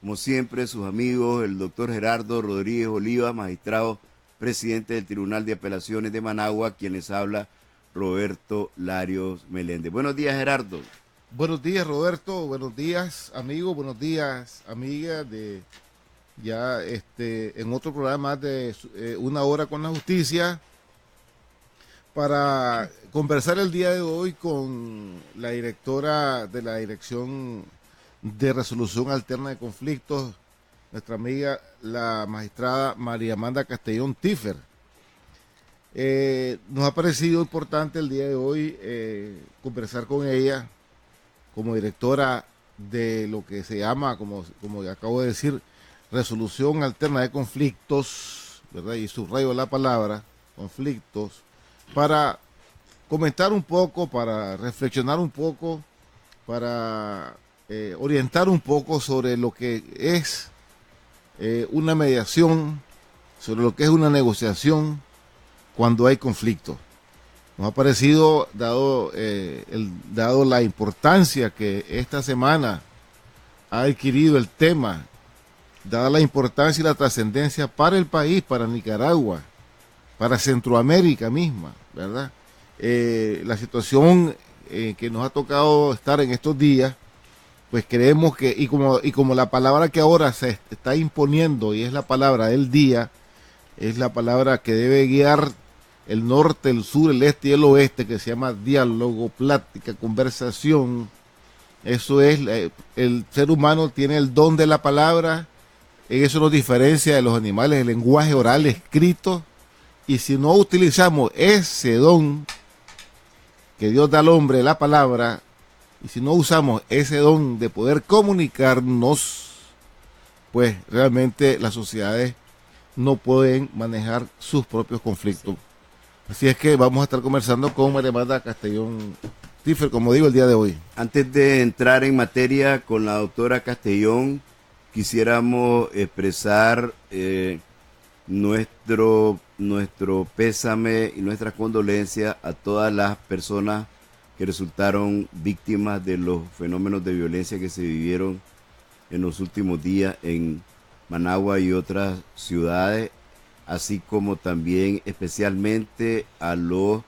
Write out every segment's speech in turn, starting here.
como siempre, sus amigos, el doctor Gerardo Rodríguez Oliva, magistrado presidente del Tribunal de Apelaciones de Managua, quien les habla, Roberto Larios Meléndez. Buenos días, Gerardo. Buenos días, Roberto. Buenos días, amigos. Buenos días, amigas. En otro programa de Una Hora con la Justicia, para conversar el día de hoy con la directora de la Dirección de Resolución Alterna de Conflictos, nuestra amiga, la magistrada María Amanda Castellón Tiffer. Nos ha parecido importante el día de hoy conversar con ella como directora de lo que se llama, como acabo de decir, Resolución Alterna de Conflictos, ¿verdad? Y subrayo la palabra, conflictos, para comentar un poco, para reflexionar un poco, para orientar un poco sobre lo que es una mediación, sobre lo que es una negociación cuando hay conflicto. Nos ha parecido, dado la importancia que esta semana ha adquirido el tema, dada la importancia y la trascendencia para el país, para Nicaragua, para Centroamérica misma, ¿verdad? La situación que nos ha tocado estar en estos días, pues creemos que, y como la palabra que ahora se está imponiendo, y es la palabra del día, es la palabra que debe guiar el norte, el sur, el este y el oeste, que se llama diálogo, plática, conversación. Eso es, el ser humano tiene el don de la palabra, eso nos diferencia de los animales, el lenguaje oral escrito, y si no utilizamos ese don que Dios da al hombre, la palabra, y si no usamos ese don de poder comunicarnos, pues realmente las sociedades no pueden manejar sus propios conflictos. Así es que vamos a estar conversando con María Amanda Castellón Tiffer, como digo, el día de hoy. Antes de entrar en materia con la doctora Castellón, quisiéramos expresar nuestro pésame y nuestras condolencias a todas las personas que resultaron víctimas de los fenómenos de violencia que se vivieron en los últimos días en Managua y otras ciudades, así como también especialmente a los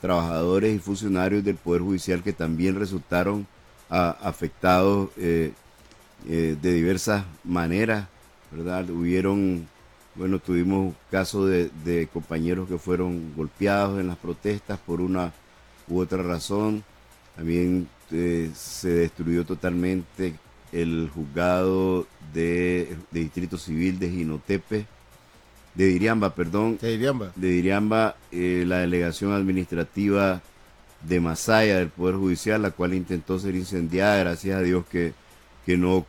trabajadores y funcionarios del Poder Judicial que también resultaron afectados de diversas maneras, ¿verdad? Tuvimos casos de compañeros que fueron golpeados en las protestas por una u otra razón. También se destruyó totalmente el juzgado de Distrito Civil de Jinotepe, de Diriamba, la delegación administrativa de Masaya del Poder Judicial, la cual intentó ser incendiada. Gracias a Dios que no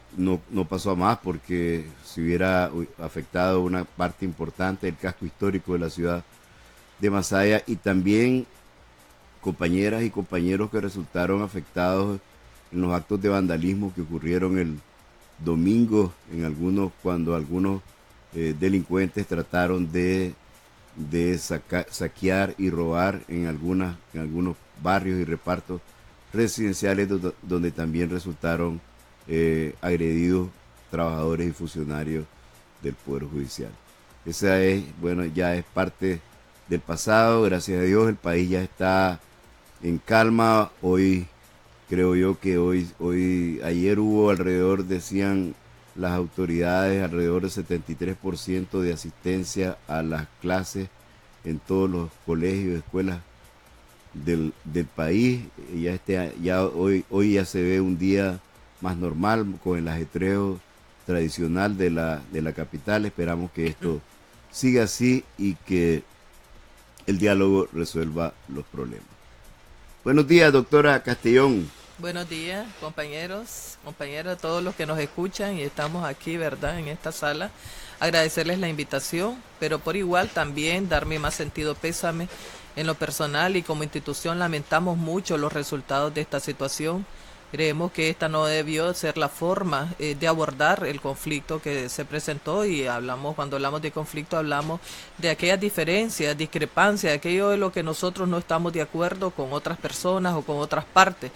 pasó a más, porque se hubiera afectado una parte importante del casco histórico de la ciudad de Masaya, y también compañeras y compañeros que resultaron afectados en los actos de vandalismo que ocurrieron el domingo, cuando algunos delincuentes trataron de saquear y robar en algunos barrios y repartos residenciales donde también resultaron agredidos trabajadores y funcionarios del Poder Judicial. Esa ya es parte del pasado. Gracias a Dios el país ya está en calma. Hoy creo yo que ayer hubo decían las autoridades, alrededor del 73% de asistencia a las clases en todos los colegios y escuelas del país. Hoy ya se ve un día más normal con el ajetreo tradicional de la capital. Esperamos que esto siga así y que el diálogo resuelva los problemas. Buenos días, doctora Castellón. Buenos días, compañeras, todos los que nos escuchan, y estamos aquí, ¿verdad?, en esta sala. Agradecerles la invitación, pero por igual también dar mi más sentido pésame en lo personal, y como institución lamentamos mucho los resultados de esta situación. Creemos que esta no debió ser la forma de abordar el conflicto que se presentó, y cuando hablamos de conflicto hablamos de aquellas diferencias, discrepancias, aquello de lo que nosotros no estamos de acuerdo con otras personas o con otras partes.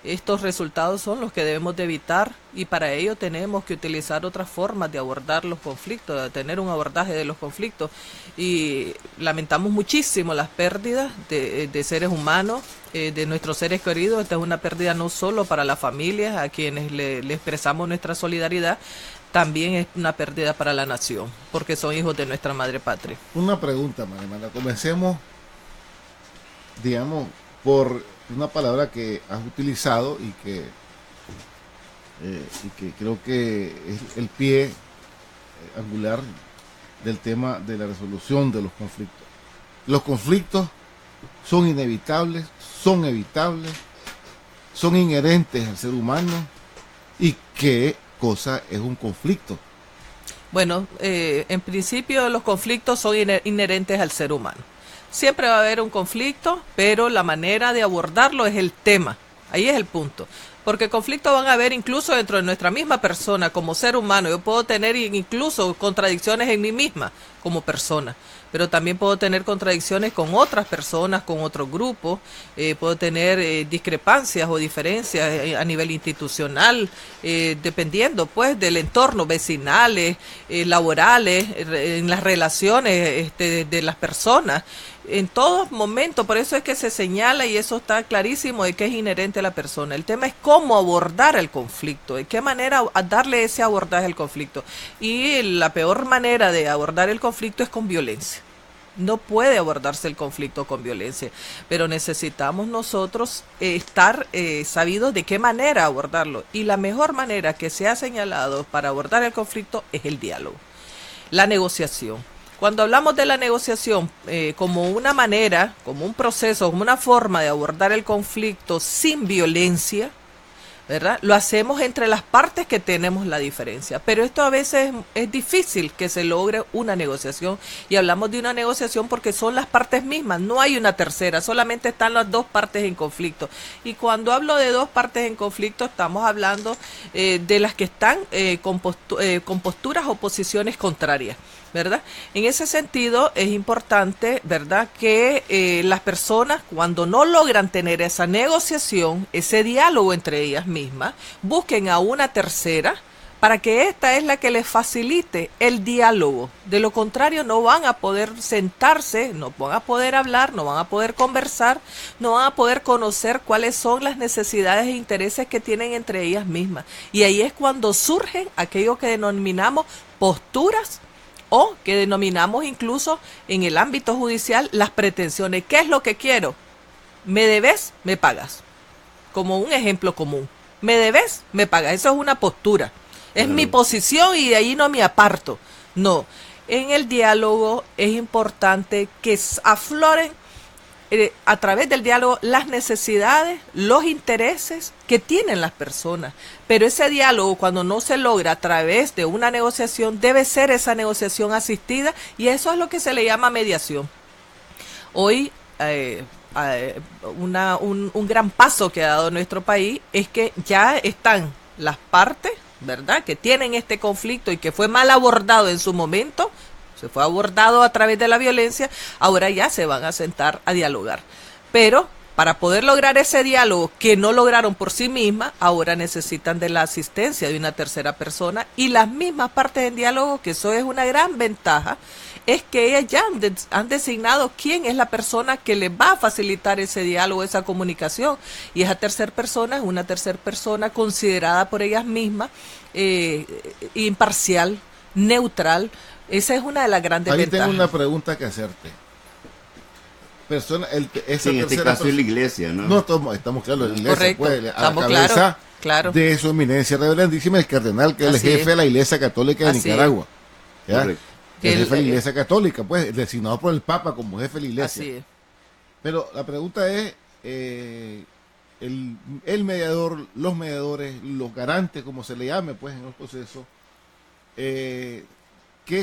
Estos resultados son los que debemos de evitar y para ello tenemos que utilizar otras formas de abordar los conflictos, de tener un abordaje de los conflictos, y lamentamos muchísimo las pérdidas de seres humanos, de nuestros seres queridos. Esta es una pérdida no solo para las familias a quienes le expresamos nuestra solidaridad, también es una pérdida para la nación, porque son hijos de nuestra madre patria. Una pregunta, María Amanda. Comencemos, digamos, por una palabra que has utilizado y que creo que es el pie angular del tema de la resolución de los conflictos. Los conflictos son inevitables, son evitables, son inherentes al ser humano. ¿Y qué cosa es un conflicto? Bueno, en principio los conflictos son inherentes al ser humano. Siempre va a haber un conflicto, pero la manera de abordarlo es el tema. Ahí es el punto. Porque conflictos van a haber incluso dentro de nuestra misma persona como ser humano. Yo puedo tener incluso contradicciones en mí misma como persona, pero también puedo tener contradicciones con otras personas, con otros grupos, puedo tener discrepancias o diferencias a nivel institucional, dependiendo pues del entorno, vecinales, laborales, en las relaciones de las personas. En todos momentos, por eso es que se señala, y eso está clarísimo, de que es inherente a la persona. El tema es cómo abordar el conflicto, de qué manera darle ese abordaje al conflicto. Y la peor manera de abordar el conflicto es con violencia. No puede abordarse el conflicto con violencia, pero necesitamos nosotros estar sabidos de qué manera abordarlo. Y la mejor manera que se ha señalado para abordar el conflicto es el diálogo, la negociación. Cuando hablamos de la negociación como una manera, como un proceso, como una forma de abordar el conflicto sin violencia, ¿verdad? Lo hacemos entre las partes que tenemos la diferencia, pero esto a veces es difícil que se logre una negociación, y hablamos de una negociación porque son las partes mismas, no hay una tercera, solamente están las dos partes en conflicto. Y cuando hablo de dos partes en conflicto, estamos hablando de las que están con posturas o posiciones contrarias, ¿verdad? En ese sentido es importante, ¿verdad?, que las personas, cuando no logran tener esa negociación, ese diálogo entre ellas mismas, busquen a una tercera para que esta es la que les facilite el diálogo. De lo contrario, no van a poder sentarse, no van a poder hablar, no van a poder conversar, no van a poder conocer cuáles son las necesidades e intereses que tienen entre ellas mismas. Y ahí es cuando surgen aquello que denominamos posturas, o que denominamos incluso en el ámbito judicial las pretensiones. ¿Qué es lo que quiero? Me debes, me pagas. Como un ejemplo común. Me debes, me pagas. Eso es una postura. Es mi posición y de ahí no me aparto. No. En el diálogo es importante que afloren a través del diálogo las necesidades, los intereses que tienen las personas. Pero ese diálogo, cuando no se logra a través de una negociación, debe ser esa negociación asistida, y eso es lo que se le llama mediación. Hoy un gran paso que ha dado nuestro país es que ya están las partes, ¿verdad?, que tienen este conflicto y que fue mal abordado en su momento, se fue abordado a través de la violencia, ahora ya se van a sentar a dialogar. Pero para poder lograr ese diálogo que no lograron por sí mismas, ahora necesitan de la asistencia de una tercera persona, y las mismas partes en diálogo, que eso es una gran ventaja, es que ellas ya han designado quién es la persona que les va a facilitar ese diálogo, esa comunicación, y esa tercera persona es una tercera persona considerada por ellas mismas imparcial, neutral. Esa es una de las grandes ventajas. Ahí tengo una pregunta que hacerte. En este caso es la iglesia, ¿no? No, estamos claros, la iglesia. Correcto, Pues, estamos a la cabeza claro. de su eminencia reverendísima, el cardenal, que es el jefe de la Iglesia Católica de Nicaragua. ¿Ya? El jefe de la Iglesia Católica, pues, designado por el Papa como jefe de la Iglesia. Así es. Pero la pregunta es, el mediador, los mediadores, los garantes, como se le llame, pues, en los procesos, ¿qué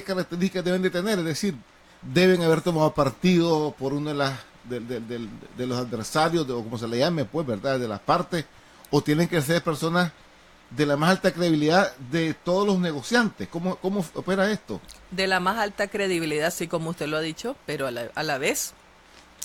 características deben de tener? Es decir, deben haber tomado partido por uno de los adversarios, o como se le llame, pues, ¿verdad?, de las partes, o tienen que ser personas de la más alta credibilidad de todos los negociantes. ¿Cómo opera esto? De la más alta credibilidad, sí, como usted lo ha dicho, pero a la vez,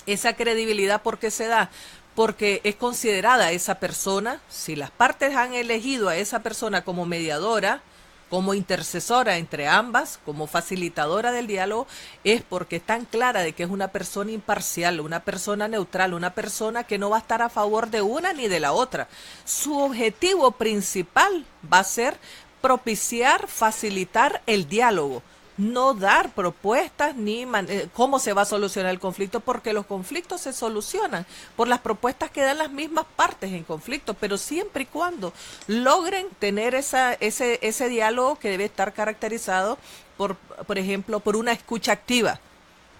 esa credibilidad, ¿por qué se da? porque es considerada esa persona, si las partes han elegido a esa persona como mediadora, como intercesora entre ambas, como facilitadora del diálogo, es porque están clara de que es una persona imparcial, una persona neutral, una persona que no va a estar a favor de una ni de la otra. Su objetivo principal va a ser propiciar, facilitar el diálogo, no dar propuestas ni cómo se va a solucionar el conflicto, porque los conflictos se solucionan por las propuestas que dan las mismas partes en conflicto, pero siempre y cuando logren tener ese diálogo que debe estar caracterizado por ejemplo, por una escucha activa.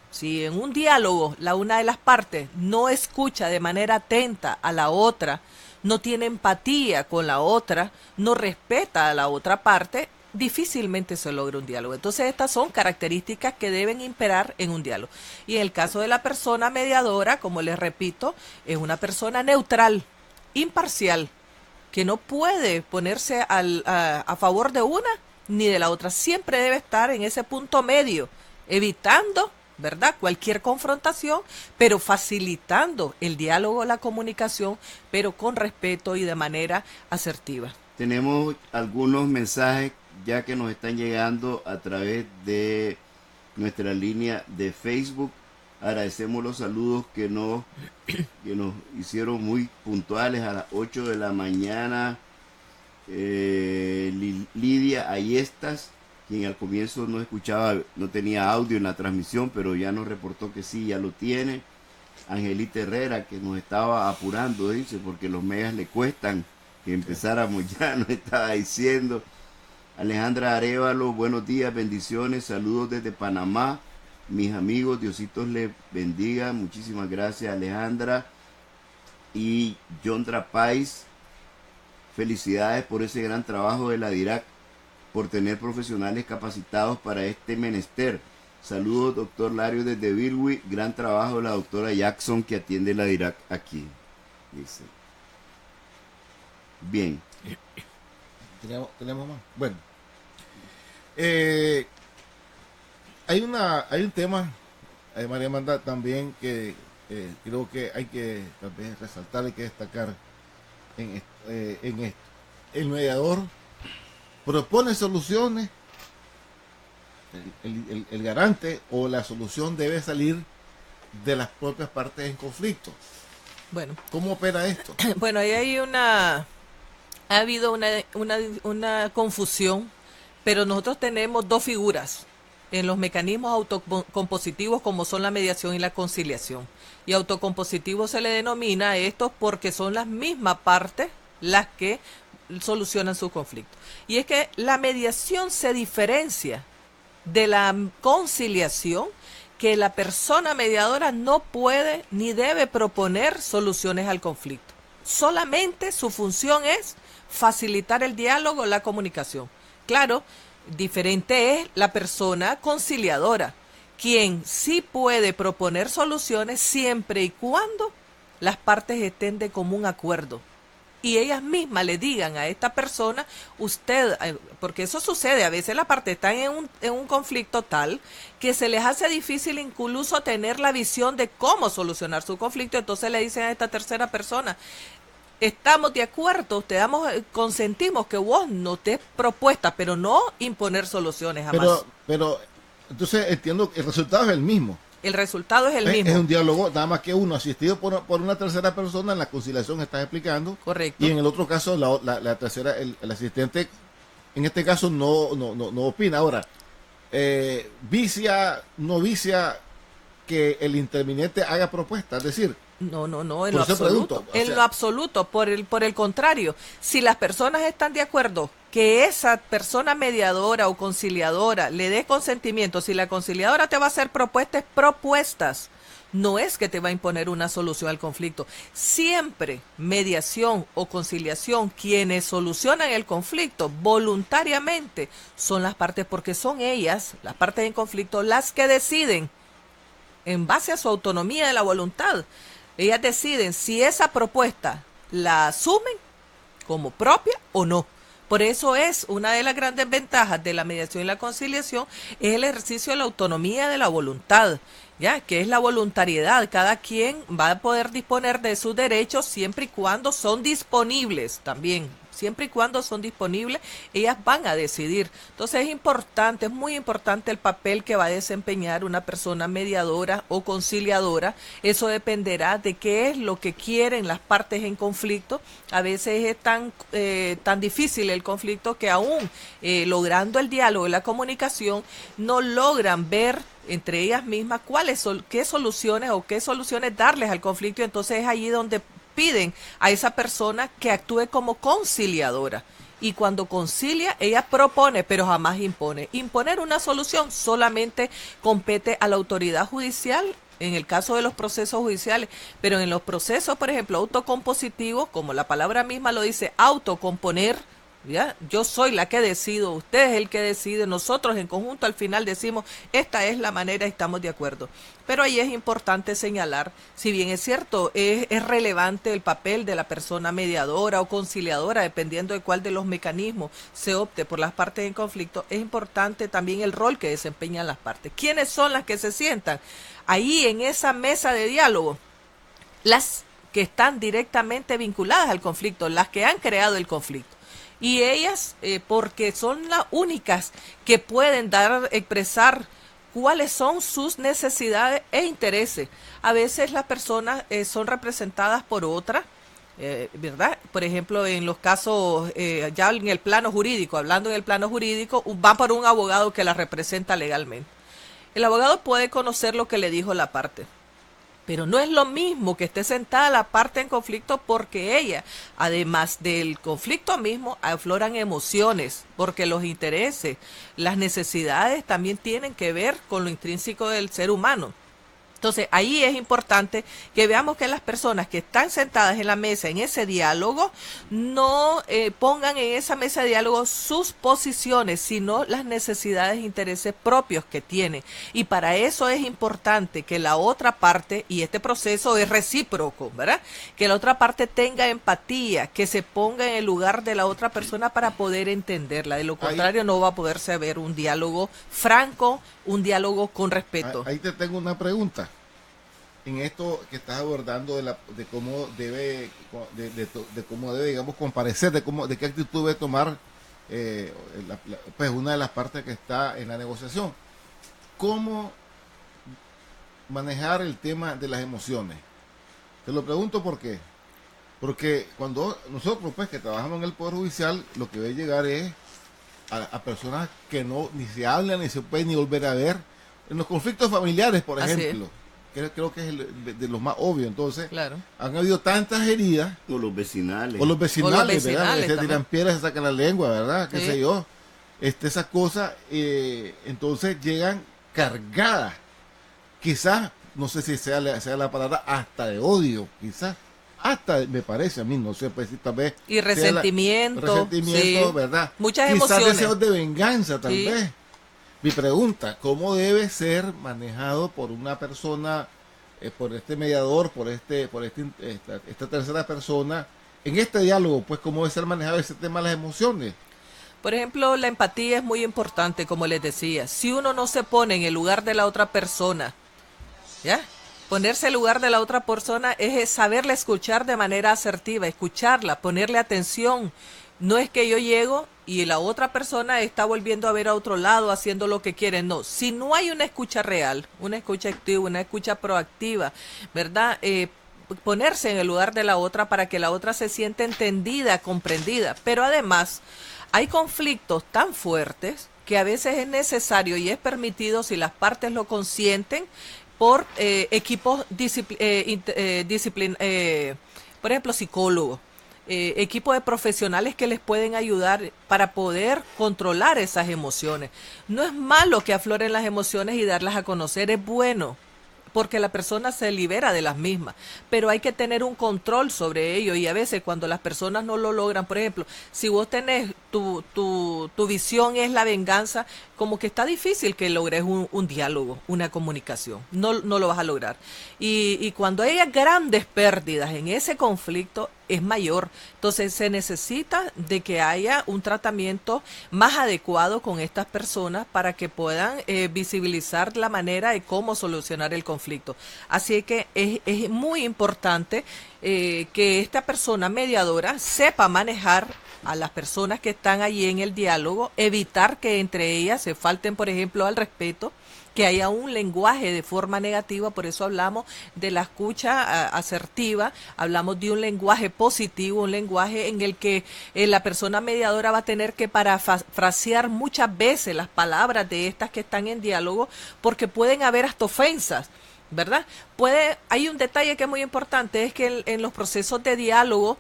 Si en un diálogo una de las partes no escucha de manera atenta a la otra, no tiene empatía con la otra, no respeta a la otra parte, difícilmente se logra un diálogo. Entonces estas son características que deben imperar en un diálogo. Y en el caso de la persona mediadora, como les repito, es una persona neutral, imparcial, que no puede ponerse a favor de una ni de la otra. Siempre debe estar en ese punto medio, evitando, ¿verdad?, cualquier confrontación, pero facilitando el diálogo, la comunicación, pero con respeto y de manera asertiva. Tenemos algunos mensajes ya que nos están llegando a través de nuestra línea de Facebook. Agradecemos los saludos que nos hicieron muy puntuales a las 8 de la mañana. Lidia Ayestas, quien al comienzo no escuchaba, no tenía audio en la transmisión, pero ya nos reportó que sí, ya lo tiene. Angelita Herrera, que nos estaba apurando, dice, porque los megas le cuestan que empezáramos ya, nos estaba diciendo. Alejandra Arevalo, buenos días, bendiciones, saludos desde Panamá, mis amigos, Diositos les bendiga, muchísimas gracias Alejandra. Y Yondra Pais, felicidades por ese gran trabajo de la DIRAC, por tener profesionales capacitados para este menester. Saludos, doctor Lario desde Virgui, gran trabajo la doctora Jackson que atiende la DIRAC aquí, dice. Bien. ¿Tenemos más? Bueno. Hay un tema, María Amanda, también que creo que hay que también resaltar, hay que destacar en esto. El mediador propone soluciones, el garante o la solución debe salir de las propias partes en conflicto. Bueno. ¿Cómo opera esto? Bueno, ahí hay ha habido una confusión, pero nosotros tenemos dos figuras en los mecanismos autocompositivos, como son la mediación y la conciliación. Y autocompositivo se le denomina a esto porque son las mismas partes las que solucionan su conflicto. Y es que la mediación se diferencia de la conciliación, que la persona mediadora no puede ni debe proponer soluciones al conflicto. Solamente su función es facilitar el diálogo, la comunicación. Claro, diferente es la persona conciliadora, quien sí puede proponer soluciones siempre y cuando las partes estén de común acuerdo y ellas mismas le digan a esta persona, usted, porque eso sucede, a veces la parte está en un conflicto tal que se les hace difícil incluso tener la visión de cómo solucionar su conflicto, entonces le dicen a esta tercera persona, estamos de acuerdo, consentimos que vos nos des propuestas, pero no imponer soluciones jamás. Pero entonces entiendo que el resultado es el mismo. El resultado es el mismo. Es un diálogo, nada más que uno asistido por una tercera persona en la conciliación está explicando. Correcto. Y en el otro caso, la tercera, el asistente, en este caso no opina. Ahora, no vicia que el interviniente haga propuestas, es decir, no, en lo absoluto. En lo absoluto, por el contrario, si las personas están de acuerdo que esa persona mediadora o conciliadora le dé consentimiento, si la conciliadora te va a hacer propuestas, no es que te va a imponer una solución al conflicto. Siempre mediación o conciliación, quienes solucionan el conflicto voluntariamente son las partes, porque son ellas, las partes en conflicto, las que deciden en base a su autonomía de la voluntad. Ellas deciden si esa propuesta la asumen como propia o no. Por eso es una de las grandes ventajas de la mediación y la conciliación, es el ejercicio de la autonomía de la voluntad. ya, que es la voluntariedad. Cada quien va a poder disponer de sus derechos siempre y cuando son disponibles también. Siempre y cuando son disponibles, ellas van a decidir. Entonces es importante, es muy importante el papel que va a desempeñar una persona mediadora o conciliadora. Eso dependerá de qué es lo que quieren las partes en conflicto. A veces es tan difícil el conflicto que aún logrando el diálogo y la comunicación no logran ver entre ellas mismas qué soluciones darles al conflicto. Entonces es allí donde piden a esa persona que actúe como conciliadora. Y cuando concilia, ella propone, pero jamás impone. Imponer una solución solamente compete a la autoridad judicial en el caso de los procesos judiciales, pero en los procesos, por ejemplo, autocompositivos, como la palabra misma lo dice, autocomponer, ¿ya? Yo soy la que decido, usted es el que decide, nosotros en conjunto al final decimos, esta es la manera, estamos de acuerdo. Pero ahí es importante señalar, si bien es cierto, es relevante el papel de la persona mediadora o conciliadora, dependiendo de cuál de los mecanismos se opte por las partes en conflicto, es importante también el rol que desempeñan las partes. ¿Quiénes son las que se sientan ahí en esa mesa de diálogo? Las que están directamente vinculadas al conflicto, las que han creado el conflicto. Y ellas, porque son las únicas que pueden expresar cuáles son sus necesidades e intereses. A veces las personas son representadas por otras, ¿verdad? Por ejemplo, en los casos, ya en el plano jurídico, hablando en el plano jurídico, van por un abogado que la representa legalmente. El abogado puede conocer lo que le dijo la parte, pero no es lo mismo que esté sentada la parte en conflicto, porque ella, además del conflicto mismo, afloran emociones, porque los intereses, las necesidades también tienen que ver con lo intrínseco del ser humano. Entonces, ahí es importante que veamos que las personas que están sentadas en la mesa, en ese diálogo, no pongan en esa mesa de diálogo sus posiciones, sino las necesidades e intereses propios que tienen. Y para eso es importante que la otra parte, y este proceso es recíproco, ¿verdad? Que la otra parte tenga empatía, que se ponga en el lugar de la otra persona para poder entenderla. De lo contrario, no va a poderse haber un diálogo franco, un diálogo con respeto. Ahí te tengo una pregunta. En esto que estás abordando de cómo debe, digamos, comparecer, de qué actitud debe tomar pues una de las partes que está en la negociación. ¿Cómo manejar el tema de las emociones? Te lo pregunto por qué. Porque cuando nosotros, pues, que trabajamos en el Poder Judicial, lo que debe llegar es a personas que no ni se hablan, ni se pueden ni volver a ver. En los conflictos familiares, por ejemplo, creo que es de los más obvios. Entonces, claro, han habido tantas heridas. O los vecinales. ¿Verdad? Se tiran piedras, se sacan la lengua, ¿verdad? Qué sé yo. Esas cosas, entonces llegan cargadas. Quizás, no sé si sea la palabra, hasta de odio, quizás. Hasta, me parece a mí, no sé, pues tal vez. Y resentimiento. Sí. ¿Verdad? Muchas quizás emociones. Deseos de venganza, tal vez. Mi pregunta, ¿cómo debe ser manejado por una persona, por este mediador, por esta tercera persona, en este diálogo, pues cómo debe ser manejado ese tema de las emociones? Por ejemplo, la empatía es muy importante, como les decía. Si uno no se pone en el lugar de la otra persona, ¿ya? Ponerse en el lugar de la otra persona es saberla escuchar de manera asertiva, escucharla, ponerle atención. No es que yo llego y la otra persona está volviendo a ver a otro lado, haciendo lo que quiere. No, si no hay una escucha real, una escucha activa, una escucha proactiva, ¿verdad? Ponerse en el lugar de la otra para que la otra se sienta entendida, comprendida. Pero además, hay conflictos tan fuertes que a veces es necesario y es permitido, si las partes lo consienten, por equipos por ejemplo, psicólogos. Equipo de profesionales que les pueden ayudar para poder controlar esas emociones. No es malo que afloren las emociones y darlas a conocer, es bueno, porque la persona se libera de las mismas, pero hay que tener un control sobre ello, y a veces cuando las personas no lo logran, por ejemplo, si vos tenés tu visión es la venganza, como que está difícil que logres un diálogo, una comunicación, no lo vas a lograr. Y cuando hay grandes pérdidas en ese conflicto, es mayor. Entonces se necesita de que haya un tratamiento más adecuado con estas personas para que puedan visibilizar la manera de cómo solucionar el conflicto. Así que es muy importante que esta persona mediadora sepa manejar a las personas que están allí en el diálogo, evitar que entre ellas se falten, por ejemplo, al respeto, que haya un lenguaje de forma negativa. Por eso hablamos de la escucha asertiva, hablamos de un lenguaje positivo, un lenguaje en el que la persona mediadora va a tener que parafrasear muchas veces las palabras de estas que están en diálogo, porque pueden haber hasta ofensas, ¿verdad? Hay un detalle que es muy importante, es que en los procesos de diálogo,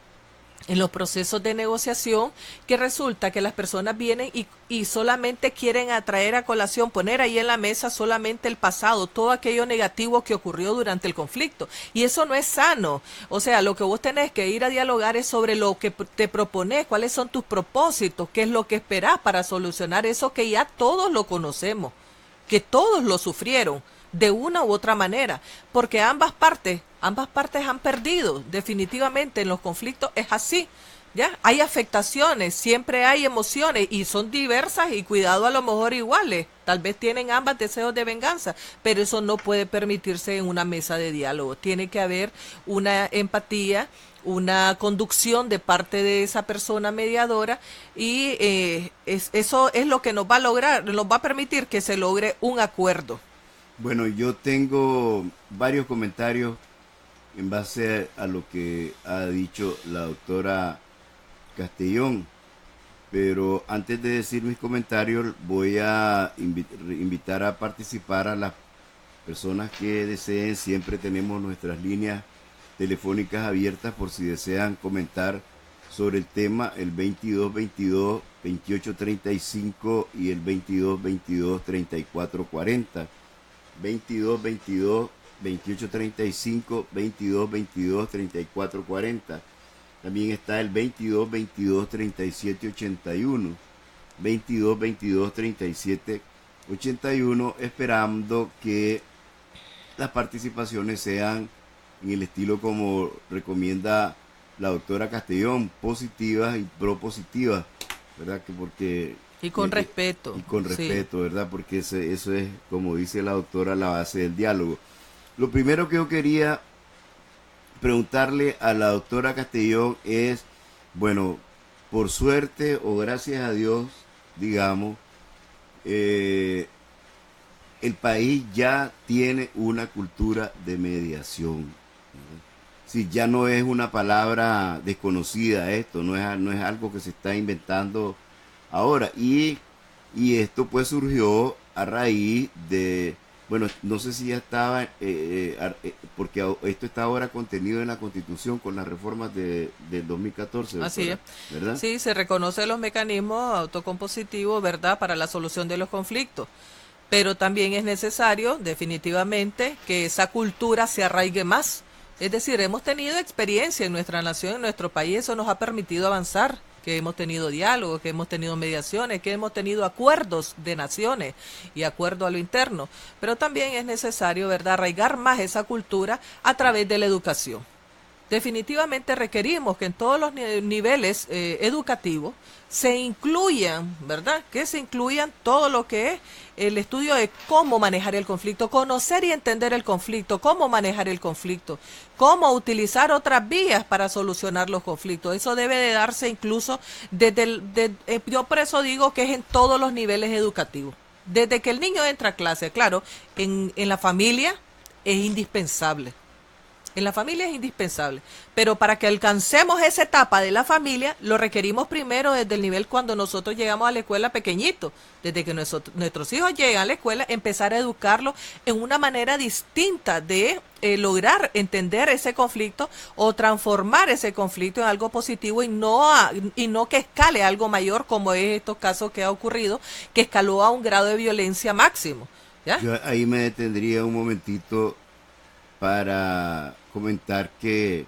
en los procesos de negociación, que resulta que las personas vienen y solamente quieren atraer a colación, poner ahí en la mesa solamente el pasado, todo aquello negativo que ocurrió durante el conflicto. Y eso no es sano. O sea, lo que vos tenés que ir a dialogar es sobre lo que te propones, cuáles son tus propósitos, qué es lo que esperás para solucionar eso que ya todos lo conocemos, que todos lo sufrieron de una u otra manera, porque ambas partes han perdido. Definitivamente en los conflictos es así, ¿ya? Hay afectaciones, siempre hay emociones y son diversas y cuidado a lo mejor iguales. Tal vez tienen ambas deseos de venganza, pero eso no puede permitirse en una mesa de diálogo. Tiene que haber una empatía, una conducción de parte de esa persona mediadora y eso es lo que nos va a permitir que se logre un acuerdo. Bueno, yo tengo varios comentarios en base a lo que ha dicho la doctora Castellón, pero antes de decir mis comentarios voy a invitar a participar a las personas que deseen. Siempre tenemos nuestras líneas telefónicas abiertas por si desean comentar sobre el tema, el 2222-2835 y el 2222-3440. 2222-2835, 2222-3440. También está el 2222-3781, 2222-3781, esperando que las participaciones sean en el estilo como recomienda la doctora Castellón, positivas y propositivas, ¿verdad? Porque y con respeto. Y con respeto, sí. ¿Verdad? Porque eso es, como dice la doctora, la base del diálogo. Lo primero que yo quería preguntarle a la doctora Castellón es, bueno, por suerte o gracias a Dios, digamos, el país ya tiene una cultura de mediación. Sí, ya no es una palabra desconocida esto, no es algo que se está inventando ahora, y esto pues surgió a raíz de, bueno, no sé si ya estaba, porque esto está ahora contenido en la Constitución con las reformas del 2014. Así es, ¿verdad? Sí, se reconocen los mecanismos autocompositivos, ¿verdad?, para la solución de los conflictos, pero también es necesario, definitivamente, que esa cultura se arraigue más. Es decir, hemos tenido experiencia en nuestra nación, en nuestro país, eso nos ha permitido avanzar, que hemos tenido diálogos, que hemos tenido mediaciones, que hemos tenido acuerdos de naciones y acuerdo a lo interno. Pero también es necesario, ¿verdad?, arraigar más esa cultura a través de la educación. Definitivamente requerimos que en todos los niveles educativos se incluyan, ¿verdad?, que se incluyan todo lo que es el estudio de cómo manejar el conflicto, conocer y entender el conflicto, cómo manejar el conflicto, cómo utilizar otras vías para solucionar los conflictos. Eso debe de darse incluso yo por eso digo que es en todos los niveles educativos. Desde que el niño entra a clase, claro, en la familia es indispensable. En la familia es indispensable, pero para que alcancemos esa etapa de la familia, lo requerimos primero desde el nivel cuando nosotros llegamos a la escuela pequeñito, desde que nuestros hijos llegan a la escuela, empezar a educarlos en una manera distinta de lograr entender ese conflicto o transformar ese conflicto en algo positivo y no que escale a algo mayor, como es estos casos que ha ocurrido, que escaló a un grado de violencia máximo. ¿Ya? Yo ahí me detendría un momentito para comentar que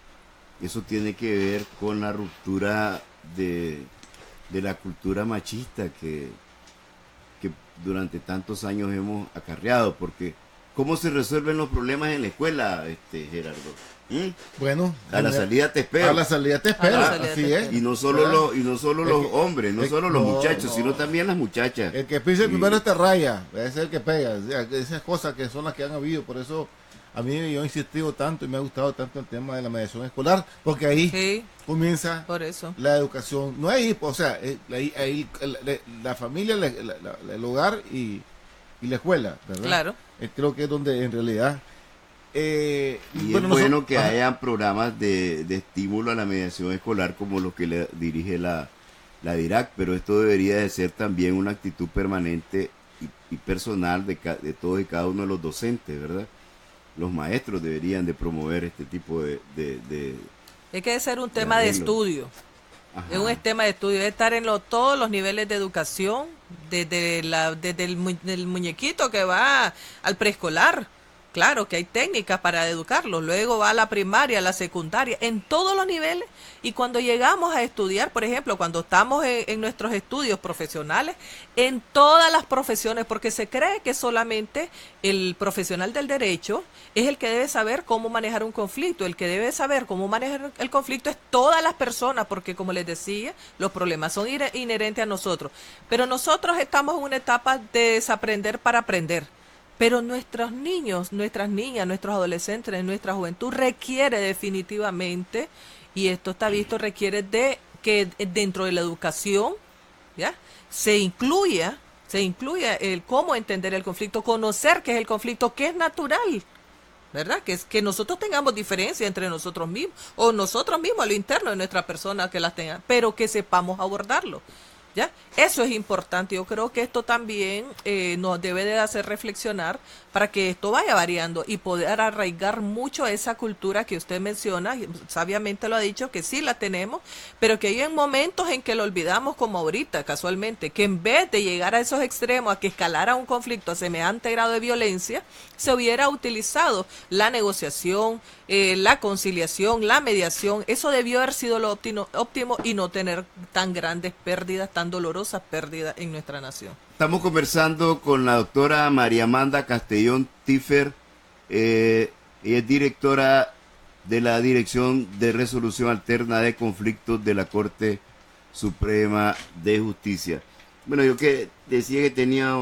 eso tiene que ver con la ruptura de la cultura machista que durante tantos años hemos acarreado, porque ¿cómo se resuelven los problemas en la escuela, Gerardo? Bueno, a la salida te espero. A la salida te espero, así es. Y no solo los hombres, no solo los muchachos, sino también las muchachas. El que pise primero te raya, ese es el que pega. Esas cosas que son las que han habido, por eso a mí yo he insistido tanto y me ha gustado tanto el tema de la mediación escolar, porque ahí comienza por eso la educación. No hay, o sea, ahí la familia, el hogar y la escuela, ¿verdad? Claro. Creo que es donde en realidad... y bueno, es bueno que hayan programas de estímulo a la mediación escolar como los que le dirige la DIRAC, pero esto debería de ser también una actitud permanente y personal de todos y cada uno de los docentes, ¿verdad? Los maestros deberían de promover este tipo de es que debe ser un tema de estudio. Ajá. Es un tema de estudio, debe estar en todos los niveles de educación, desde el muñequito que va al preescolar. Claro que hay técnicas para educarlos, luego va a la primaria, a la secundaria, en todos los niveles, y cuando llegamos a estudiar, por ejemplo, cuando estamos en nuestros estudios profesionales, en todas las profesiones, porque se cree que solamente el profesional del derecho es el que debe saber cómo manejar un conflicto, el que debe saber cómo manejar el conflicto es todas las personas, porque como les decía, los problemas son inherentes a nosotros, pero nosotros estamos en una etapa de desaprender para aprender. Pero nuestros niños, nuestras niñas, nuestros adolescentes, nuestra juventud requiere definitivamente, y esto está visto, requiere de que dentro de la educación, ¿ya?, se incluya el cómo entender el conflicto, conocer qué es el conflicto, que es natural, ¿verdad? Que nosotros tengamos diferencia entre nosotros mismos, o nosotros mismos a lo interno de nuestra persona que las tengan, pero que sepamos abordarlo. ¿Ya? Eso es importante. Yo creo que esto también nos debe de hacer reflexionar para que esto vaya variando y poder arraigar mucho esa cultura que usted menciona, sabiamente lo ha dicho, que sí la tenemos, pero que hay momentos en que lo olvidamos, como ahorita, casualmente, que en vez de llegar a esos extremos, a que escalara un conflicto a semejante grado de violencia, se hubiera utilizado la negociación, la conciliación, la mediación. Eso debió haber sido lo óptimo y no tener tan grandes pérdidas, tan dolorosas pérdidas en nuestra nación. Estamos conversando con la doctora María Amanda Castellón Tiffer, ella es directora de la Dirección de Resolución Alterna de Conflictos de la Corte Suprema de Justicia. Bueno, yo que decía que tenía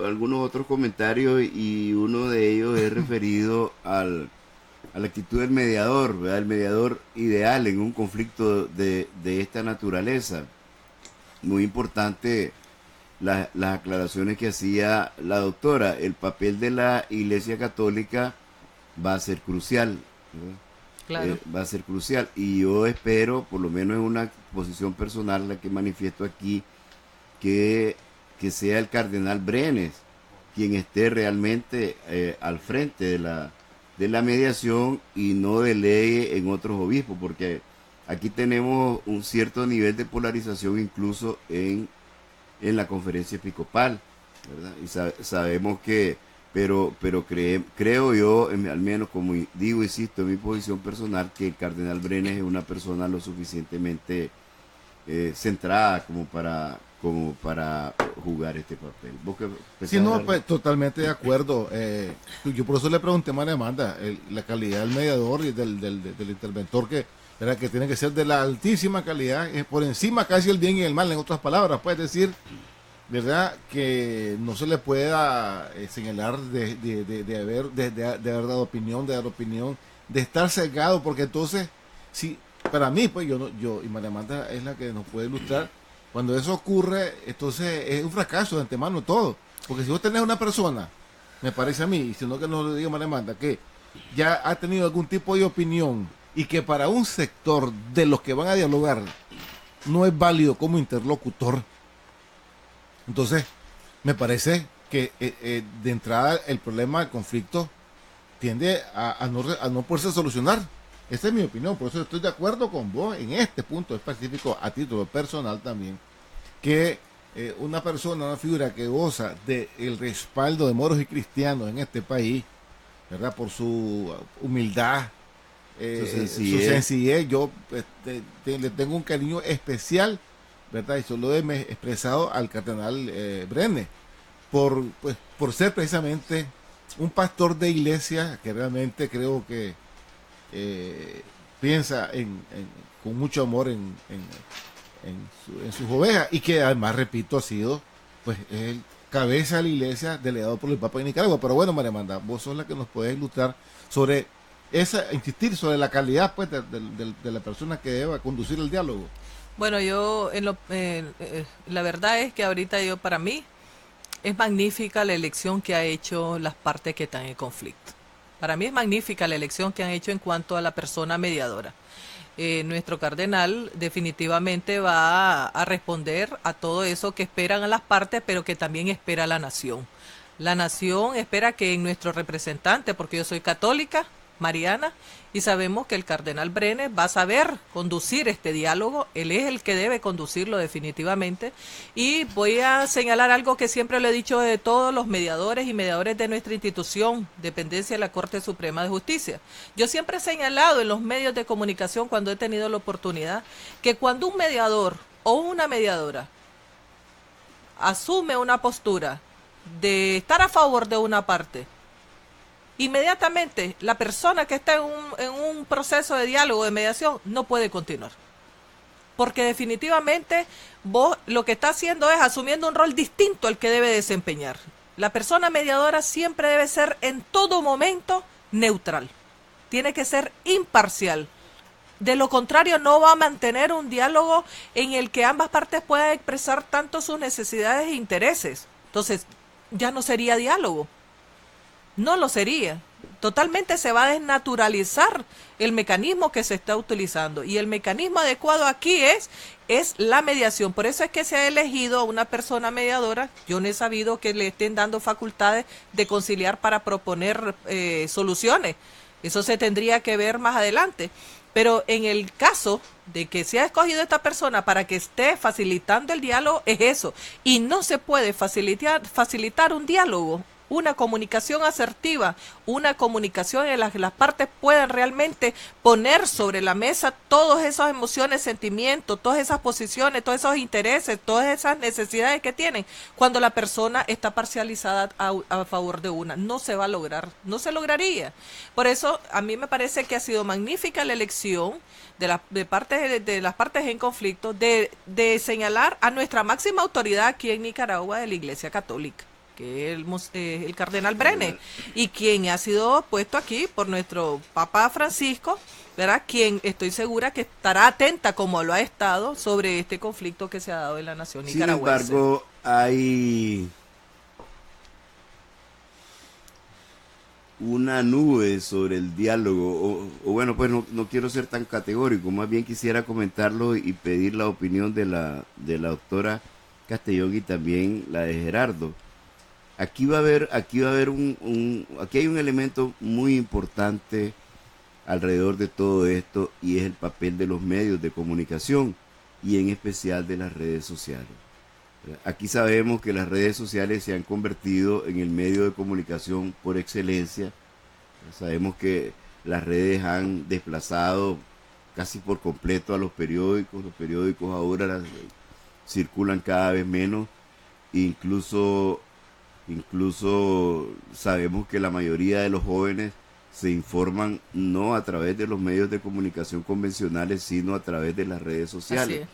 algunos otros comentarios y uno de ellos es referido a la actitud del mediador, ¿verdad? El mediador ideal en un conflicto de esta naturaleza. Muy importante las aclaraciones que hacía la doctora. El papel de la Iglesia Católica va a ser crucial, ¿verdad? Claro. Va a ser crucial, y yo espero, por lo menos en una posición personal, la que manifiesto aquí, que sea el cardenal Brenes quien esté realmente al frente de la mediación y no delegue en otros obispos, porque aquí tenemos un cierto nivel de polarización incluso en la conferencia episcopal, ¿verdad? Y sabemos que, pero creo yo, al menos como digo, insisto, en mi posición personal, que el cardenal Brenes es una persona lo suficientemente centrada como para jugar este papel. ¿Vos qué sí, no, pues, totalmente de acuerdo. Yo por eso le pregunté a María Amanda la calidad del mediador y del interventor, que tiene que ser de la altísima calidad, por encima casi el bien y el mal, en otras palabras, puedes decir, ¿verdad?, que no se le pueda señalar de haber dado opinión, de estar cegado, porque entonces, si para mí, pues yo y María Amanda es la que nos puede ilustrar, cuando eso ocurre, entonces es un fracaso de antemano todo, porque si vos tenés una persona, me parece a mí, y si no que nos lo diga María Amanda, que ya ha tenido algún tipo de opinión, y que para un sector de los que van a dialogar no es válido como interlocutor, entonces me parece que de entrada el problema del conflicto tiende a no poderse solucionar. Esa es mi opinión, por eso estoy de acuerdo con vos en este punto específico, a título personal también, que una persona, una figura que goza del respaldo de moros y cristianos en este país, ¿verdad?, por su humildad, su sencillez, yo le tengo un cariño especial, ¿verdad?, y solo he expresado al cardenal Brenes por ser precisamente un pastor de iglesia que realmente creo que piensa con mucho amor en sus ovejas, y que además, repito, ha sido pues el cabeza de la iglesia delegado por el Papa de Nicaragua. Pero bueno, María Amanda, vos sos la que nos podés ilustrar sobre insistir sobre la calidad pues de la persona que deba conducir el diálogo. Bueno, yo la verdad es que ahorita para mí es magnífica la elección que ha hecho las partes que están en conflicto. Para mí es magnífica la elección que han hecho en cuanto a la persona mediadora. Nuestro cardenal definitivamente va a responder a todo eso que esperan a las partes, pero que también espera la nación. La nación espera que nuestro representante, porque yo soy católica, mariana, y sabemos que el cardenal Brenes va a saber conducir este diálogo. Él es el que debe conducirlo definitivamente. Y voy a señalar algo que siempre le he dicho de todos los mediadores y mediadores de nuestra institución, dependencia de la Corte Suprema de Justicia. Yo siempre he señalado en los medios de comunicación, cuando he tenido la oportunidad, que cuando un mediador o una mediadora asume una postura de estar a favor de una parte, inmediatamente la persona que está en un proceso de diálogo, de mediación, no puede continuar. Porque definitivamente vos lo que está haciendo es asumiendo un rol distinto al que debe desempeñar. La persona mediadora siempre debe ser en todo momento neutral. Tiene que ser imparcial. De lo contrario, no va a mantener un diálogo en el que ambas partes puedan expresar tanto sus necesidades e intereses. Entonces, ya no sería diálogo. No lo sería. Totalmente se va a desnaturalizar el mecanismo que se está utilizando. Y el mecanismo adecuado aquí es la mediación. Por eso es que se ha elegido a una persona mediadora. Yo no he sabido que le estén dando facultades de conciliar para proponer soluciones. Eso se tendría que ver más adelante. Pero en el caso de que se ha escogido esta persona para que esté facilitando el diálogo, es eso. Y no se puede facilitar un diálogo, una comunicación asertiva, una comunicación en la que las partes puedan realmente poner sobre la mesa todas esas emociones, sentimientos, todas esas posiciones, todos esos intereses, todas esas necesidades que tienen, cuando la persona está parcializada a favor de una. No se va a lograr, no se lograría. Por eso a mí me parece que ha sido magnífica la elección de las partes en conflicto de señalar a nuestra máxima autoridad aquí en Nicaragua de la Iglesia Católica, que es el cardenal Brenes, y quien ha sido puesto aquí por nuestro Papa Francisco, ¿verdad? Quien estoy segura que estará atenta, como lo ha estado, sobre este conflicto que se ha dado en la nación nicaragüense. Sin embargo, hay una nube sobre el diálogo, o bueno, pues no quiero ser tan categórico, más bien quisiera comentarlo y pedir la opinión de la doctora Castellón y también la de Gerardo. Aquí hay un elemento muy importante alrededor de todo esto, y es el papel de los medios de comunicación y en especial de las redes sociales. Aquí sabemos que las redes sociales se han convertido en el medio de comunicación por excelencia. Sabemos que las redes han desplazado casi por completo a los periódicos. Los periódicos ahora circulan cada vez menos, incluso sabemos que la mayoría de los jóvenes se informan no a través de los medios de comunicación convencionales, sino a través de las redes sociales.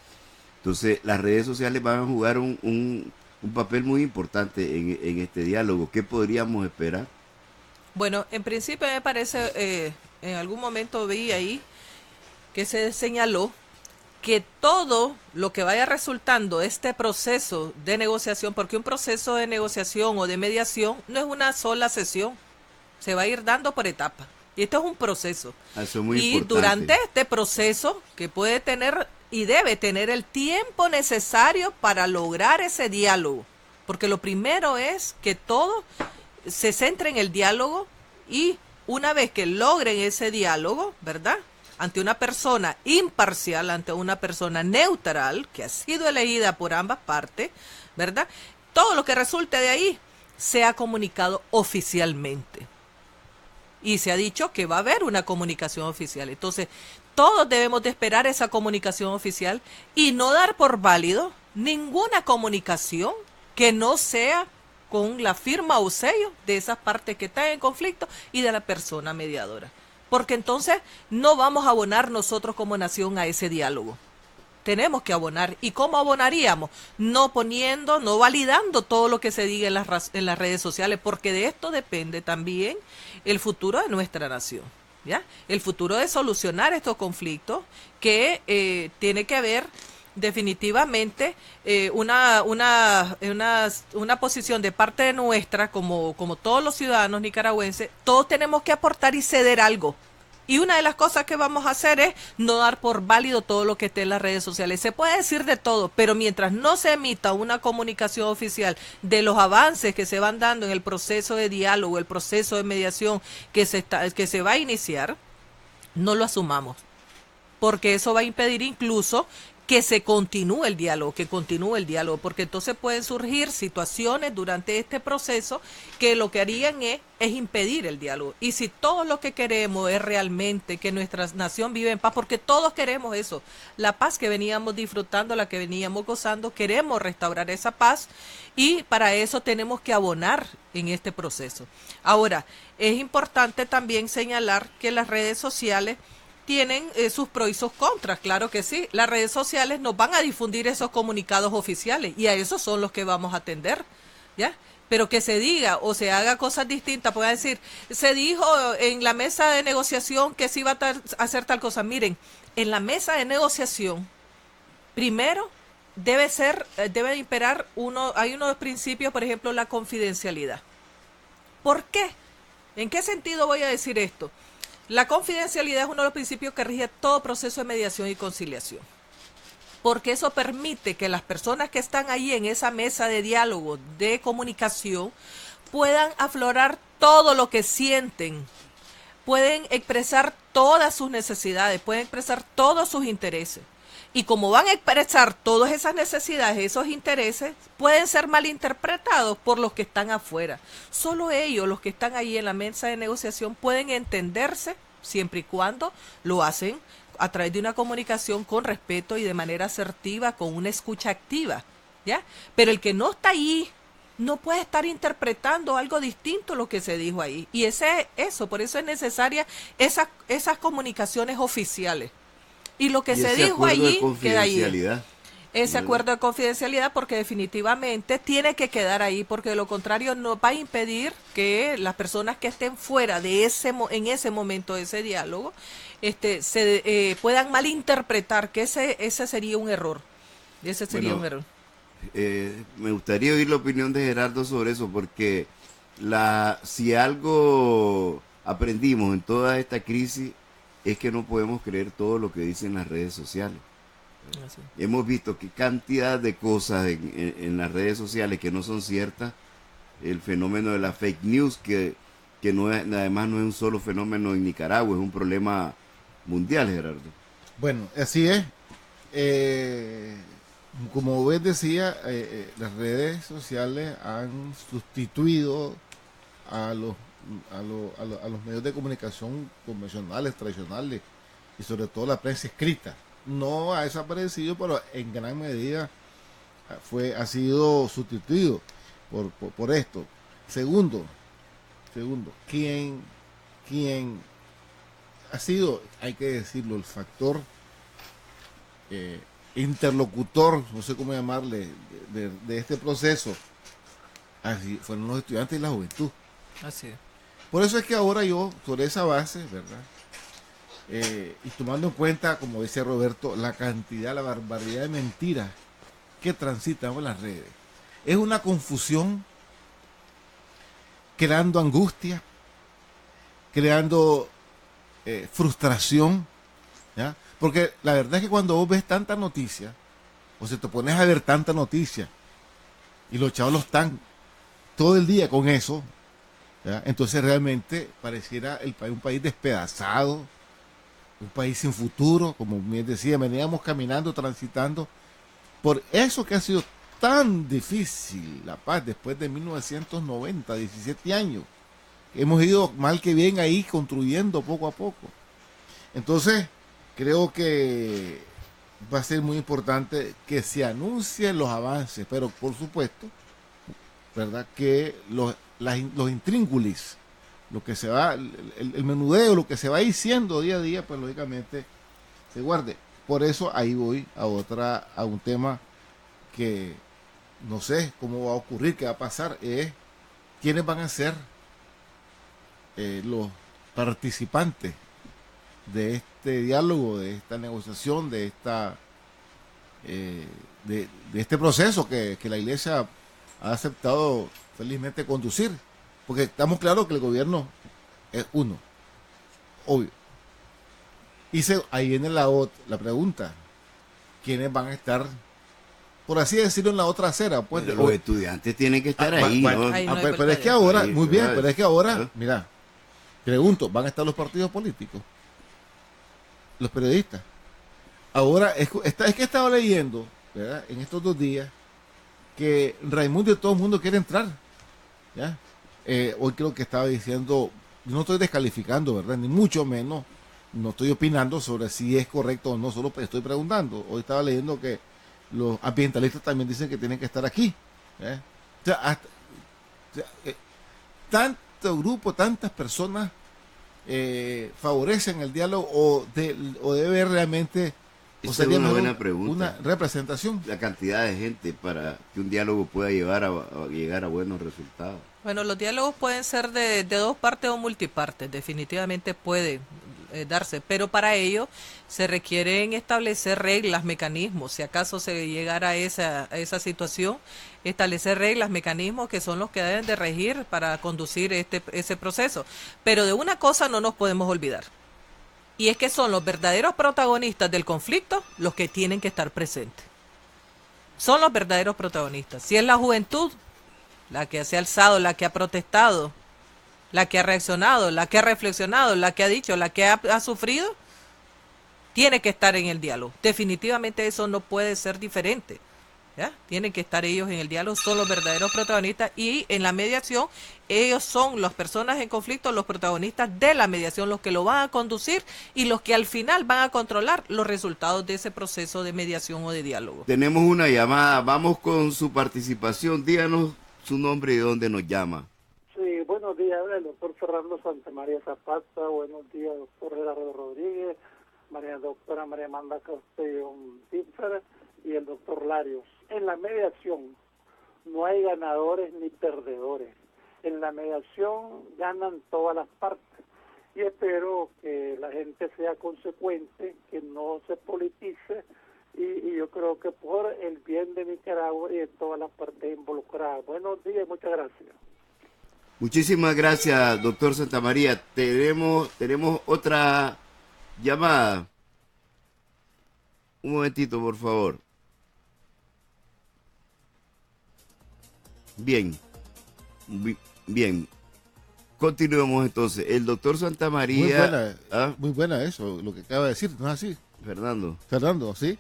Entonces, las redes sociales van a jugar un papel muy importante en este diálogo. ¿Qué podríamos esperar? Bueno, en principio me parece, en algún momento vi ahí que se señaló que todo lo que vaya resultando este proceso de negociación, porque un proceso de negociación o de mediación no es una sola sesión, se va a ir dando por etapas. Y esto es un proceso. Eso es muy y importante. Durante este proceso, que puede tener y debe tener el tiempo necesario para lograr ese diálogo, porque lo primero es que todo se centre en el diálogo, y una vez que logren ese diálogo, ¿verdad?, ante una persona imparcial, ante una persona neutral, que ha sido elegida por ambas partes, ¿verdad?, todo lo que resulte de ahí se ha comunicado oficialmente. Y se ha dicho que va a haber una comunicación oficial. Entonces, todos debemos de esperar esa comunicación oficial y no dar por válido ninguna comunicación que no sea con la firma o sello de esas partes que están en conflicto y de la persona mediadora. Porque entonces no vamos a abonar nosotros como nación a ese diálogo. Tenemos que abonar. ¿Y cómo abonaríamos? No poniendo, no validando todo lo que se diga en las redes sociales, porque de esto depende también el futuro de nuestra nación. ¿Ya? El futuro de solucionar estos conflictos que tiene que haber definitivamente una posición de parte de nuestra como todos los ciudadanos nicaragüenses. Todos tenemos que aportar y ceder algo. Y una de las cosas que vamos a hacer es no dar por válido todo lo que esté en las redes sociales. Se puede decir de todo, pero mientras no se emita una comunicación oficial de los avances que se van dando en el proceso de diálogo, el proceso de mediación que se va a iniciar, no lo asumamos. Porque eso va a impedir incluso que se continúe el diálogo, porque entonces pueden surgir situaciones durante este proceso que lo que harían es impedir el diálogo. Y si todo lo que queremos es realmente que nuestra nación viva en paz, porque todos queremos eso, la paz que veníamos disfrutando, la que veníamos gozando, queremos restaurar esa paz y para eso tenemos que abonar en este proceso. Ahora, es importante también señalar que las redes sociales tienen sus pros y sus contras, claro que sí. Las redes sociales nos van a difundir esos comunicados oficiales y a esos son los que vamos a atender, ¿ya? Pero que se diga o se haga cosas distintas, puede decir, se dijo en la mesa de negociación que se iba a hacer tal cosa. Miren, en la mesa de negociación, primero debe imperar hay unos principios, por ejemplo, la confidencialidad. ¿Por qué? ¿En qué sentido voy a decir esto? La confidencialidad es uno de los principios que rige todo proceso de mediación y conciliación, porque eso permite que las personas que están ahí en esa mesa de diálogo, de comunicación, puedan aflorar todo lo que sienten, pueden expresar todas sus necesidades, pueden expresar todos sus intereses. Y como van a expresar todas esas necesidades, esos intereses, pueden ser malinterpretados por los que están afuera. Solo ellos, los que están ahí en la mesa de negociación, pueden entenderse siempre y cuando lo hacen a través de una comunicación con respeto y de manera asertiva, con una escucha activa, ¿ya? Pero el que no está ahí no puede estar interpretando algo distinto a lo que se dijo ahí. Y por eso es necesaria esas comunicaciones oficiales. Y lo que se dijo allí queda ahí. Ese acuerdo de confidencialidad, porque definitivamente tiene que quedar ahí, porque de lo contrario no va a impedir que las personas que estén fuera de en ese momento de ese diálogo puedan malinterpretar que ese sería un error. Me gustaría oír la opinión de Gerardo sobre eso, porque si algo aprendimos en toda esta crisis es que no podemos creer todo lo que dicen las redes sociales. Así. Hemos visto que cantidad de cosas en las redes sociales que no son ciertas. El fenómeno de la fake news, que además no es un solo fenómeno en Nicaragua, es un problema mundial, Gerardo. Bueno, así es. Como vos decía, las redes sociales han sustituido a los medios de comunicación convencionales, tradicionales, y sobre todo la prensa escrita. No ha desaparecido, pero en gran medida ha sido sustituido por esto. Segundo, ¿quién ha sido, hay que decirlo, el factor interlocutor, no sé cómo llamarle, de este proceso? Así fueron los estudiantes y la juventud. Así es. Por eso es que ahora yo, sobre esa base, ¿verdad? Y tomando en cuenta, como decía Roberto, la barbaridad de mentiras que transitan en las redes, es una confusión creando angustia, creando frustración, ¿ya? Porque la verdad es que cuando vos ves tanta noticia, o se te pones a ver tanta noticia, y los chavos están todo el día con eso, ¿ya? Entonces realmente pareciera un país despedazado, un país sin futuro. Como bien decía, veníamos caminando, transitando por eso que ha sido tan difícil la paz después de 1990, 17 años. Hemos ido mal que bien ahí construyendo poco a poco. Entonces creo que va a ser muy importante que se anuncien los avances, pero por supuesto ¿verdad? Que los intríngulis, lo que se va, el menudeo, lo que se va diciendo día a día, pues lógicamente se guarde. Por eso ahí voy a un tema que no sé cómo va a ocurrir, qué va a pasar, es quiénes van a ser los participantes de este diálogo, de esta negociación, de este proceso que la Iglesia ha aceptado felizmente conducir, porque estamos claros que el gobierno es uno, obvio. Y ahí viene la pregunta, ¿quiénes van a estar, por así decirlo, en la otra acera? Pues, los estudiantes tienen que estar ahí, ¿no? Pero es que ahora, ahí, muy bien, pero es que ahora, ¿no? mira, pregunto, ¿van a estar los partidos políticos? Los periodistas. Ahora, es que he estado leyendo, ¿verdad?, en estos 2 días, que Raimundo y todo el mundo quiere entrar, ¿ya? Hoy creo que estaba diciendo, no estoy descalificando, ¿verdad?, ni mucho menos, no estoy opinando sobre si es correcto o no, solo estoy preguntando. Hoy estaba leyendo que los ambientalistas también dicen que tienen que estar aquí, ¿eh? O sea, tanto grupo, tantas personas favorecen el diálogo o debe realmente, o Esa sería es una mejor buena pregunta. una representación. La cantidad de gente para que un diálogo pueda llegar a llegar a buenos resultados. Bueno, los diálogos pueden ser de 2 partes o multipartes, definitivamente puede darse, pero para ello se requieren establecer reglas, mecanismos, si acaso se llegara a esa situación, establecer reglas, mecanismos que son los que deben de regir para conducir ese proceso. Pero de una cosa no nos podemos olvidar, y es que son los verdaderos protagonistas del conflicto los que tienen que estar presentes. Son los verdaderos protagonistas. Si es la juventud la que se ha alzado, la que ha protestado, la que ha reaccionado, la que ha reflexionado, la que ha dicho, la que ha sufrido, tiene que estar en el diálogo. Definitivamente eso no puede ser diferente, ¿ya? Tienen que estar ellos en el diálogo, son los verdaderos protagonistas, y en la mediación ellos son las personas en conflicto, los protagonistas de la mediación, los que lo van a conducir y los que al final van a controlar los resultados de ese proceso de mediación o de diálogo. Tenemos una llamada, vamos con su participación, díganos su nombre y de dónde nos llama. Sí, buenos días, el doctor Fernando Santamaría Zapata, buenos días, doctor Gerardo Rodríguez, doctora María Amanda Castellón Pípfer y el doctor Larios. En la mediación no hay ganadores ni perdedores. En la mediación ganan todas las partes. Y espero que la gente sea consecuente, que no se politice, y yo creo que por el bien de Nicaragua y de todas las partes involucradas. Buenos días y muchas gracias. Muchísimas gracias, doctor Santamaría. Tenemos otra llamada. Un momentito, por favor. Bien. Bien. Continuemos entonces. El doctor Santamaría... Muy buena eso, lo que acaba de decir, ¿no es así? Fernando, ¿sí?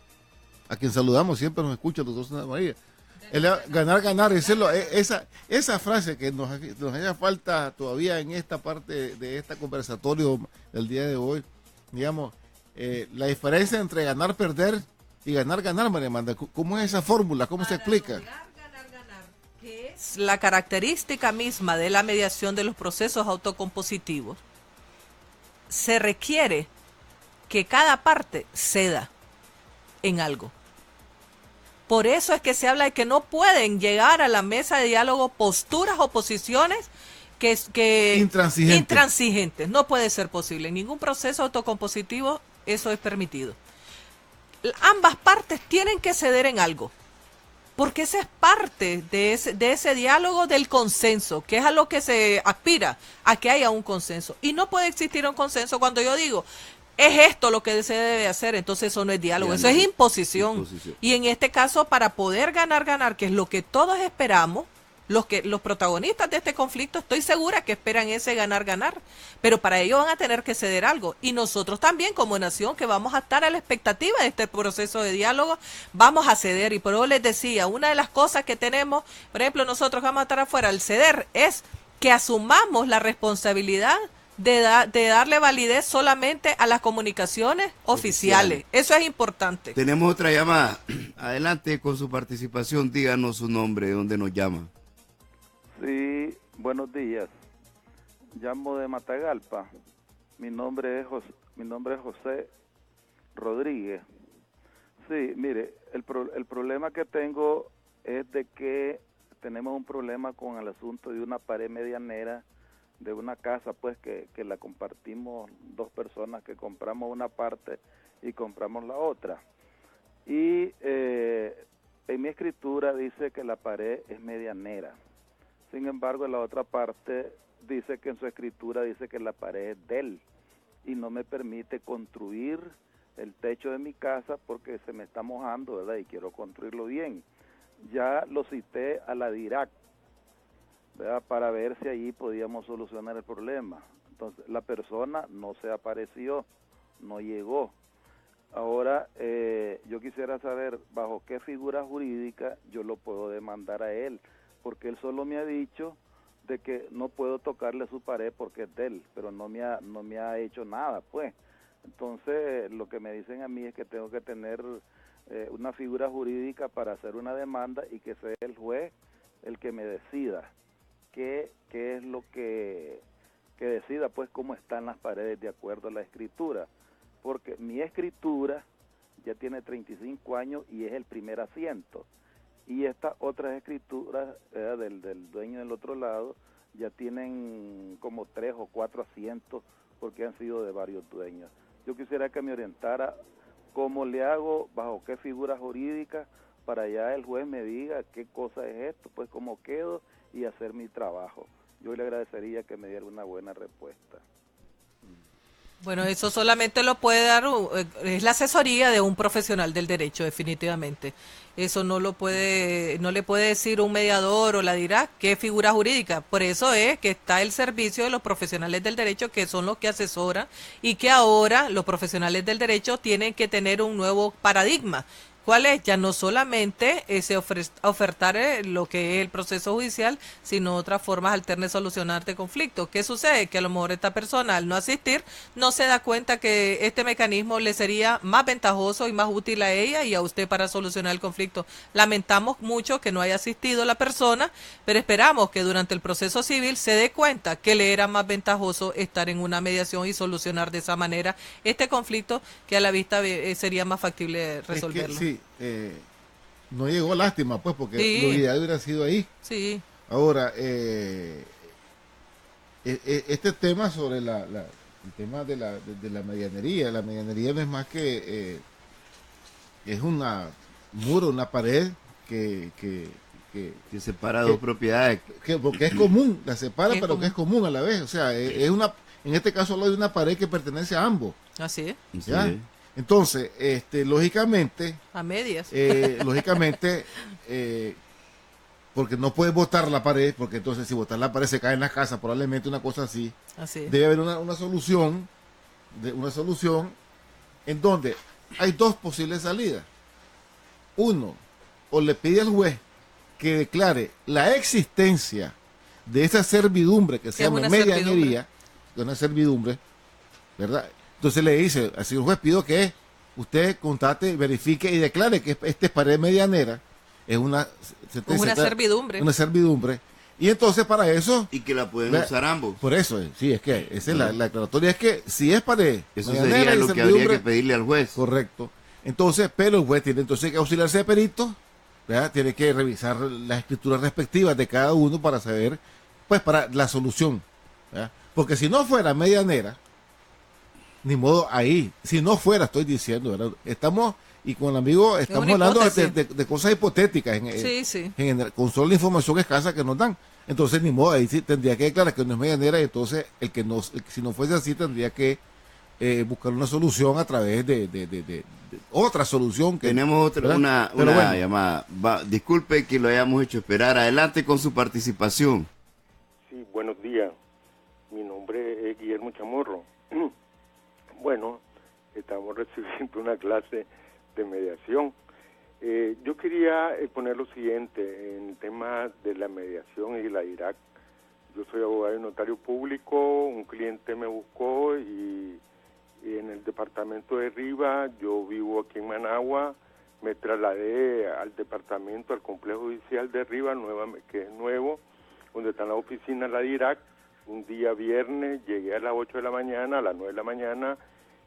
A quien saludamos, siempre nos escucha el doctor Santamaría. Ganar, esa frase que nos haya falta todavía en esta parte de este conversatorio del día de hoy, digamos, la diferencia entre ganar, perder y ganar, María Amanda, ¿cómo es esa fórmula? ¿Cómo se explica? Ganar, que es la característica misma de la mediación de los procesos autocompositivos, se requiere que cada parte ceda en algo. Por eso es que se habla de que no pueden llegar a la mesa de diálogo posturas o posiciones que intransigentes. No puede ser posible. En ningún proceso autocompositivo eso es permitido. Ambas partes tienen que ceder en algo, porque esa es parte de ese diálogo del consenso, que es a lo que se aspira, a que haya un consenso. Y no puede existir un consenso cuando yo digo, es esto lo que se debe hacer, entonces eso no es diálogo, eso es imposición. Y en este caso, para poder ganar, que es lo que todos esperamos, los protagonistas de este conflicto, estoy segura que esperan ese ganar, pero para ello van a tener que ceder algo. Y nosotros también, como nación, que vamos a estar a la expectativa de este proceso de diálogo, vamos a ceder. Y por eso les decía, una de las cosas que tenemos, por ejemplo, nosotros vamos a estar afuera, el ceder es que asumamos la responsabilidad de darle validez solamente a las comunicaciones oficiales. Eso es importante. Tenemos otra llamada. Adelante con su participación. Díganos su nombre, de dónde nos llama. Sí, buenos días. Llamo de Matagalpa. Mi nombre es José Rodríguez. Sí, mire, el problema que tengo es de que tenemos un problema con el asunto de una pared medianera de una casa, pues que la compartimos dos personas, que compramos una parte y compramos la otra. Y en mi escritura dice que la pared es medianera. Sin embargo, en la otra parte dice que en su escritura dice que la pared es de él y no me permite construir el techo de mi casa porque se me está mojando, ¿verdad? Y quiero construirlo bien. Ya lo cité a la DIRAC, ¿verdad? Para ver si allí podíamos solucionar el problema. Entonces, la persona no se apareció, no llegó. Ahora, yo quisiera saber bajo qué figura jurídica yo lo puedo demandar a él, porque él solo me ha dicho de que no puedo tocarle su pared porque es de él, pero no me ha hecho nada, pues. Entonces, lo que me dicen a mí es que tengo que tener una figura jurídica para hacer una demanda y que sea el juez el que me decida qué es lo que decida, pues, cómo están las paredes de acuerdo a la escritura. Porque mi escritura ya tiene 35 años y es el primer asiento. Y estas otras escrituras del dueño del otro lado ya tienen como 3 o 4 asientos porque han sido de varios dueños. Yo quisiera que me orientara cómo le hago, bajo qué figura jurídica, para ya el juez me diga qué cosa es esto, pues cómo quedo y hacer mi trabajo. Yo le agradecería que me diera una buena respuesta. Bueno, eso solamente lo puede dar, es la asesoría de un profesional del derecho, definitivamente. Eso no le puede decir un mediador o la dirá qué figura jurídica. Por eso es que está el servicio de los profesionales del derecho, que son los que asesoran, y que ahora los profesionales del derecho tienen que tener un nuevo paradigma. ¿Cuál es? Ya no solamente ofertar lo que es el proceso judicial, sino otras formas alternas de solucionar este conflicto. ¿Qué sucede? Que a lo mejor esta persona, al no asistir, no se da cuenta que este mecanismo le sería más ventajoso y más útil a ella y a usted para solucionar el conflicto. Lamentamos mucho que no haya asistido la persona, pero esperamos que durante el proceso civil se dé cuenta que le era más ventajoso estar en una mediación y solucionar de esa manera este conflicto, que a la vista sería más factible resolverlo. Es que, sí. No llegó, lástima, pues, porque sí, lo ideal hubiera sido ahí. Sí. Ahora, este tema sobre el tema de la medianería no es más que es una muro, una pared que separa dos propiedades. Porque es común, la separa, pero común. que es común a la vez. O sea, en este caso hablo de una pared que pertenece a ambos. Así es. ¿Ya? Sí. Entonces, lógicamente... A medias. Lógicamente, porque no puedes botar la pared, porque entonces si botar la pared se cae en la casa, probablemente una cosa así. Así es. Debe haber una solución en donde hay dos posibles salidas. Uno, o le pide al juez que declare la existencia de esa servidumbre que se llama medianería, de una servidumbre, ¿verdad? Entonces le dice, así el juez, pido que usted constate, verifique y declare que esta pared medianera es una servidumbre. Una servidumbre. Y entonces para eso... Y que la pueden usar ambos. Por eso, sí, es que esa es la declaratoria, es que si es pared eso sería lo que habría que pedirle al juez. Correcto. Entonces, pero el juez tiene entonces que auxiliarse de perito, ¿verdad? Tiene que revisar las escrituras respectivas de cada uno para saber, pues, para la solución, ¿verdad? Porque si no fuera medianera, ni modo ahí, si no fuera, estoy diciendo, ¿verdad? Estamos, y con el amigo estamos hablando de cosas hipotéticas con solo la información escasa que nos dan. Entonces, ni modo, ahí sí tendría que declarar que no es medianera, y entonces si no fuese así, tendría que buscar una solución a través de otra solución. Tenemos una llamada. Disculpe que lo hayamos hecho esperar. Adelante con su participación. Sí, buenos días. Mi nombre es Guillermo Chamorro. Bueno, estamos recibiendo una clase de mediación. Yo quería poner lo siguiente en el tema de la mediación y la DIRAC. Yo soy abogado y notario público, un cliente me buscó y en el departamento de Riva, yo vivo aquí en Managua, me trasladé al departamento, al complejo judicial de Riva, que es nuevo, donde están las oficinas de la DIRAC. Un día viernes llegué a las 8 de la mañana, a las 9 de la mañana,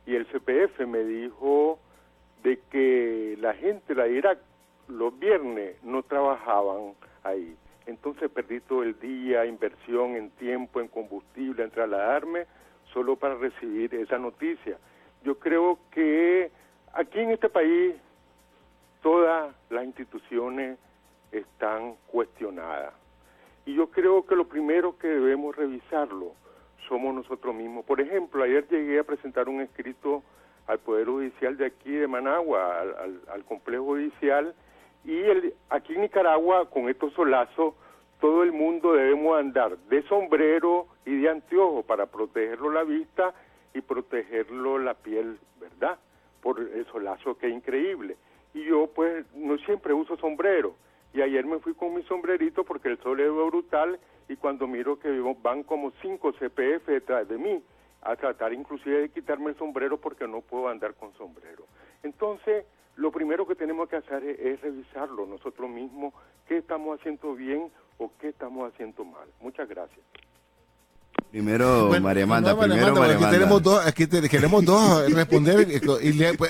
y el CPF me dijo de que la gente de la DIRAC los viernes no trabajaban ahí. Entonces perdí todo el día, inversión en tiempo, en combustible, en trasladarme, solo para recibir esa noticia. Yo creo que aquí en este país todas las instituciones están cuestionadas. Y yo creo que lo primero que debemos revisarlo somos nosotros mismos. Por ejemplo, ayer llegué a presentar un escrito al Poder Judicial de aquí de Managua, al complejo judicial, y aquí en Nicaragua, con estos solazos, todo el mundo debemos andar de sombrero y de anteojo para protegerlo la vista y protegerlo la piel, ¿verdad? Por el solazo que es increíble. Y yo pues no siempre uso sombrero. Y ayer me fui con mi sombrerito porque el sol es brutal, y cuando miro que van como 5 CPF detrás de mí a tratar inclusive de quitarme el sombrero porque no puedo andar con sombrero. Entonces, lo primero que tenemos que hacer es revisarlo nosotros mismos, qué estamos haciendo bien o qué estamos haciendo mal. Muchas gracias. Primero, Bueno, María Amanda, María primero Amanda, María Amanda. aquí queremos dos responder.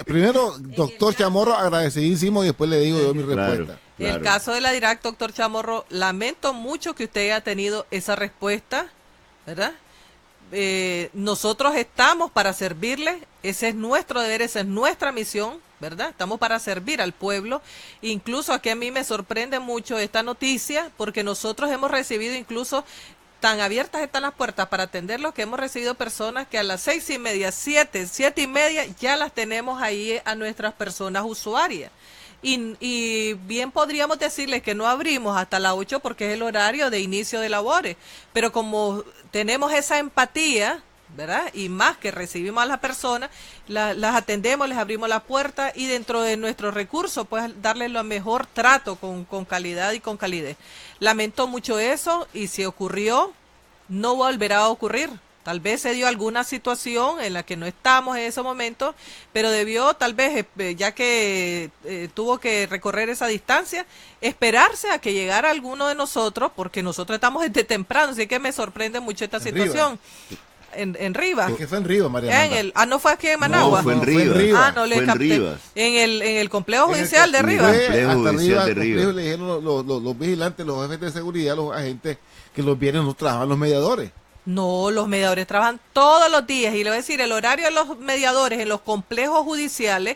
Primero, doctor Chamorro, agradecidísimo, y después le digo yo mi respuesta. El caso de la DIRAC, doctor Chamorro, lamento mucho que usted haya tenido esa respuesta, ¿verdad? Nosotros estamos para servirle, ese es nuestro deber, esa es nuestra misión, ¿verdad? Estamos para servir al pueblo. Incluso aquí a mí me sorprende mucho esta noticia, porque nosotros hemos recibido incluso, tan abiertas están las puertas para atenderlos, que hemos recibido personas que a las 6:30, 7:30 ya las tenemos ahí a nuestras personas usuarias. Y bien podríamos decirles que no abrimos hasta las 8 porque es el horario de inicio de labores, pero como tenemos esa empatía, ¿verdad? Y más que recibimos a las personas, las atendemos, les abrimos la puerta, y dentro de nuestros recursos, pues darles lo mejor trato con calidad y con calidez. Lamento mucho eso, y si ocurrió, no volverá a ocurrir. Tal vez se dio alguna situación en la que no estamos en ese momento, pero debió tal vez, ya que tuvo que recorrer esa distancia, esperarse a que llegara alguno de nosotros, porque nosotros estamos desde temprano, así que me sorprende mucho esta situación. En Rivas. ¿Qué fue en Rivas, María Amanda? No fue aquí en Managua. No, fue en Rivas. No le fue capté. en Rivas. En el complejo judicial de Rivas. Complejo judicial de Rivas. Le dijeron los vigilantes, los jefes de seguridad, los agentes, que los viernes no trabajan los mediadores. No, los mediadores trabajan todos los días, y le voy a decir, el horario de los mediadores en los complejos judiciales,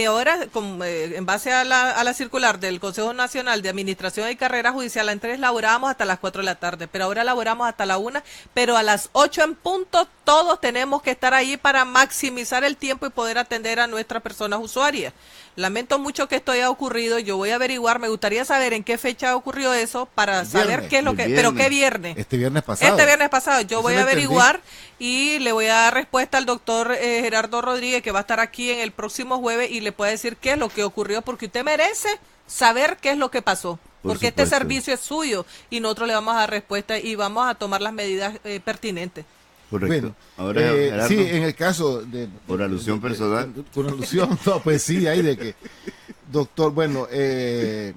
ahora en base a la circular del Consejo Nacional de Administración y Carrera Judicial, antes laborábamos hasta las 4 de la tarde, pero ahora laboramos hasta la 1, pero a las 8 en punto todos tenemos que estar ahí para maximizar el tiempo y poder atender a nuestras personas usuarias. Lamento mucho que esto haya ocurrido, yo voy a averiguar, me gustaría saber en qué fecha ocurrió eso para saber qué es lo que... ¿Pero qué viernes? Este viernes pasado. Yo voy a averiguar y le voy a dar respuesta al doctor Gerardo Rodríguez, que va a estar aquí en el próximo jueves, y le puede decir qué es lo que ocurrió, porque usted merece saber qué es lo que pasó. Porque este servicio es suyo y nosotros le vamos a dar respuesta y vamos a tomar las medidas pertinentes. Correcto. Bueno, Ahora, Gerardo, sí, en el caso de... por alusión personal. Por alusión, no, pues sí, hay de que... Doctor, bueno, es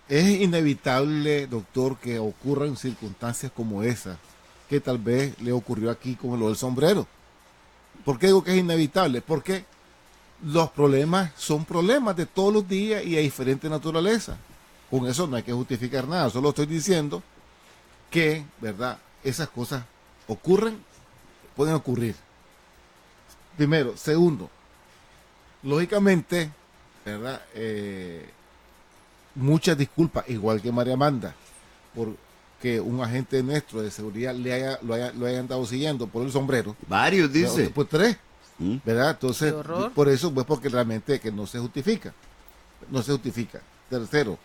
inevitable, doctor, que ocurran circunstancias como esa, que tal vez le ocurrió aquí con lo del sombrero. ¿Por qué digo que es inevitable? Porque los problemas son problemas de todos los días y de diferente naturaleza. Con eso no hay que justificar nada, solo estoy diciendo que, ¿verdad?, esas cosas ocurren, pueden ocurrir. Primero. Segundo, lógicamente, ¿verdad?, muchas disculpas, igual que María Amanda, porque un agente nuestro de seguridad lo haya andado siguiendo por el sombrero. Varios, dice. Pues 3, ¿verdad? Entonces, por eso, pues porque realmente que no se justifica. No se justifica. Tercero,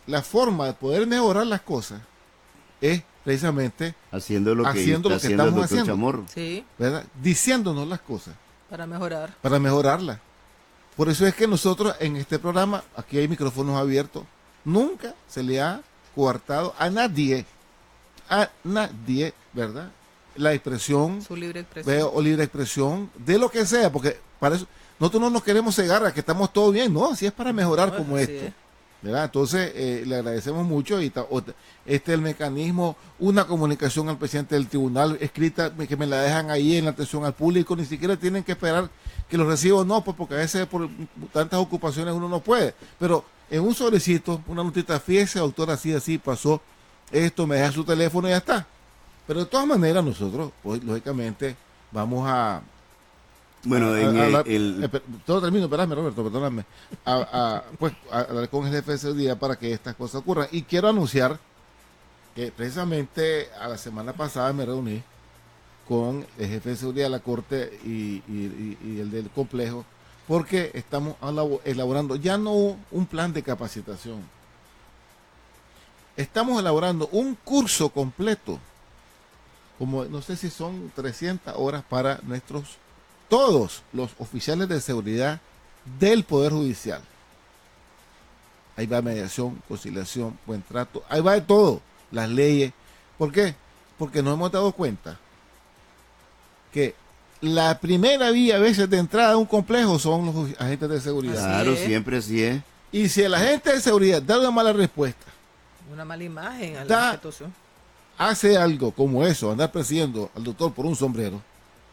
la forma de poder mejorar las cosas es precisamente haciendo lo que estamos el doctor haciendo. Chamorro. Sí. ¿Verdad? Diciéndonos las cosas. Para mejorar. Para mejorarlas. Por eso es que nosotros en este programa, aquí hay micrófonos abiertos, nunca se le ha coartado a nadie, ¿verdad?, la expresión, su libre expresión, o libre expresión de lo que sea, porque para eso nosotros no nos queremos cegar a que estamos todo bien, no, si es para mejorar como esto. ¿verdad? Entonces, le agradecemos mucho y este es el mecanismo, una comunicación al presidente del tribunal escrita que me la dejan ahí en la atención al público, ni siquiera tienen que esperar que los recibo, no, pues porque a veces por tantas ocupaciones uno no puede, pero en un sobrecito, una notita, fíjese, doctor, así pasó esto, me deja su teléfono y ya está. Pero de todas maneras nosotros, pues lógicamente, vamos a... Bueno, todo termino, espérame, Roberto, perdóname. Pues hablar con el jefe de seguridad para que estas cosas ocurran. Y quiero anunciar que precisamente a la semana pasada me reuní con el jefe de seguridad de la Corte y el del complejo, porque estamos elaborando ya no un plan de capacitación, estamos elaborando un curso completo, como no sé si son 300 horas para todos los oficiales de seguridad del Poder Judicial. Ahí va mediación, conciliación, buen trato, ahí va de todo, las leyes. ¿Por qué? Porque nos hemos dado cuenta que la primera vía a veces de entrada a un complejo son los agentes de seguridad. Claro, siempre así es. Y si el agente de seguridad da una mala respuesta, una mala imagen a la institución, hace algo como eso, andar persiguiendo al doctor por un sombrero,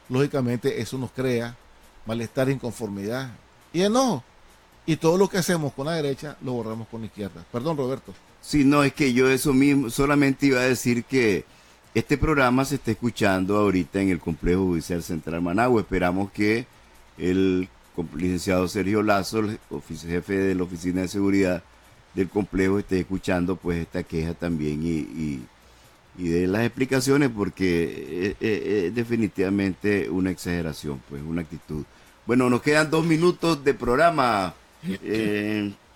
lógicamente eso nos crea malestar, inconformidad y enojo. Y todo lo que hacemos con la derecha lo borramos con la izquierda. Perdón, Roberto. Sí, no, es que yo eso mismo, solamente iba a decir que este programa se está escuchando ahorita en el Complejo Judicial Central Managua. Esperamos que el licenciado Sergio Lazo, el jefe de la Oficina de Seguridad del complejo, esté escuchando pues esta queja también y de las explicaciones, porque es definitivamente una exageración, pues una actitud. Bueno, nos quedan 2 minutos de programa.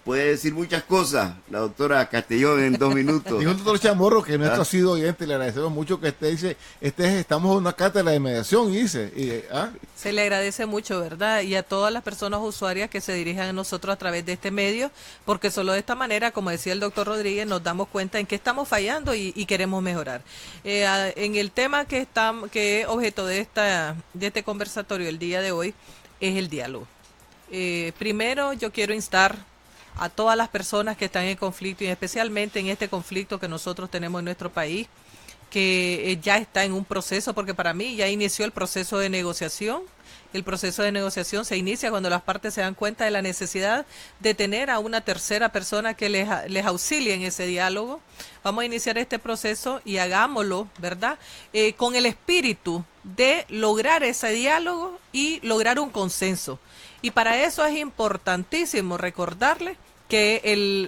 Puede decir muchas cosas la doctora Castellón en 2 minutos. Dijo el doctor Chamorro, que nuestro ha sido oyente, le agradecemos mucho que dice, estamos en una cátedra de mediación, Se le agradece mucho, ¿verdad? Y a todas las personas usuarias que se dirijan a nosotros a través de este medio, porque solo de esta manera, como decía el doctor Rodríguez, nos damos cuenta en qué estamos fallando y queremos mejorar. En el tema que es objeto de este conversatorio el día de hoy, es el diálogo. Primero, yo quiero instar a todas las personas que están en conflicto, y especialmente en este conflicto que nosotros tenemos en nuestro país, que ya está en un proceso, porque para mí ya inició el proceso de negociación. El proceso de negociación se inicia cuando las partes se dan cuenta de la necesidad de tener a una tercera persona que les auxilie en ese diálogo. Vamos a iniciar este proceso y hagámoslo, ¿verdad? Con el espíritu de lograr ese diálogo y lograr un consenso. Y para eso es importantísimo recordarle que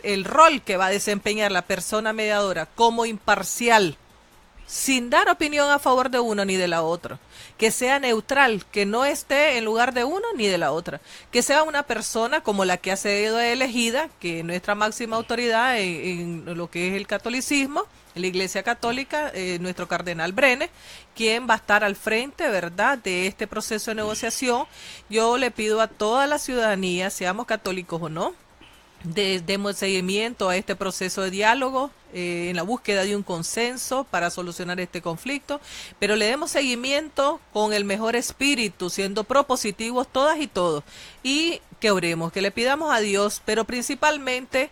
el rol que va a desempeñar la persona mediadora como imparcial, sin dar opinión a favor de uno ni de la otra, que sea neutral, que no esté en lugar de uno ni de la otra, que sea una persona como la que ha sido elegida, que es nuestra máxima autoridad en lo que es el catolicismo, en la Iglesia Católica, nuestro cardenal Brenes, quien va a estar al frente, ¿verdad?, de este proceso de negociación. Yo le pido a toda la ciudadanía, seamos católicos o no, demos seguimiento a este proceso de diálogo en la búsqueda de un consenso para solucionar este conflicto, pero le demos seguimiento con el mejor espíritu, siendo propositivos todas y todos, y que oremos, que le pidamos a Dios, pero principalmente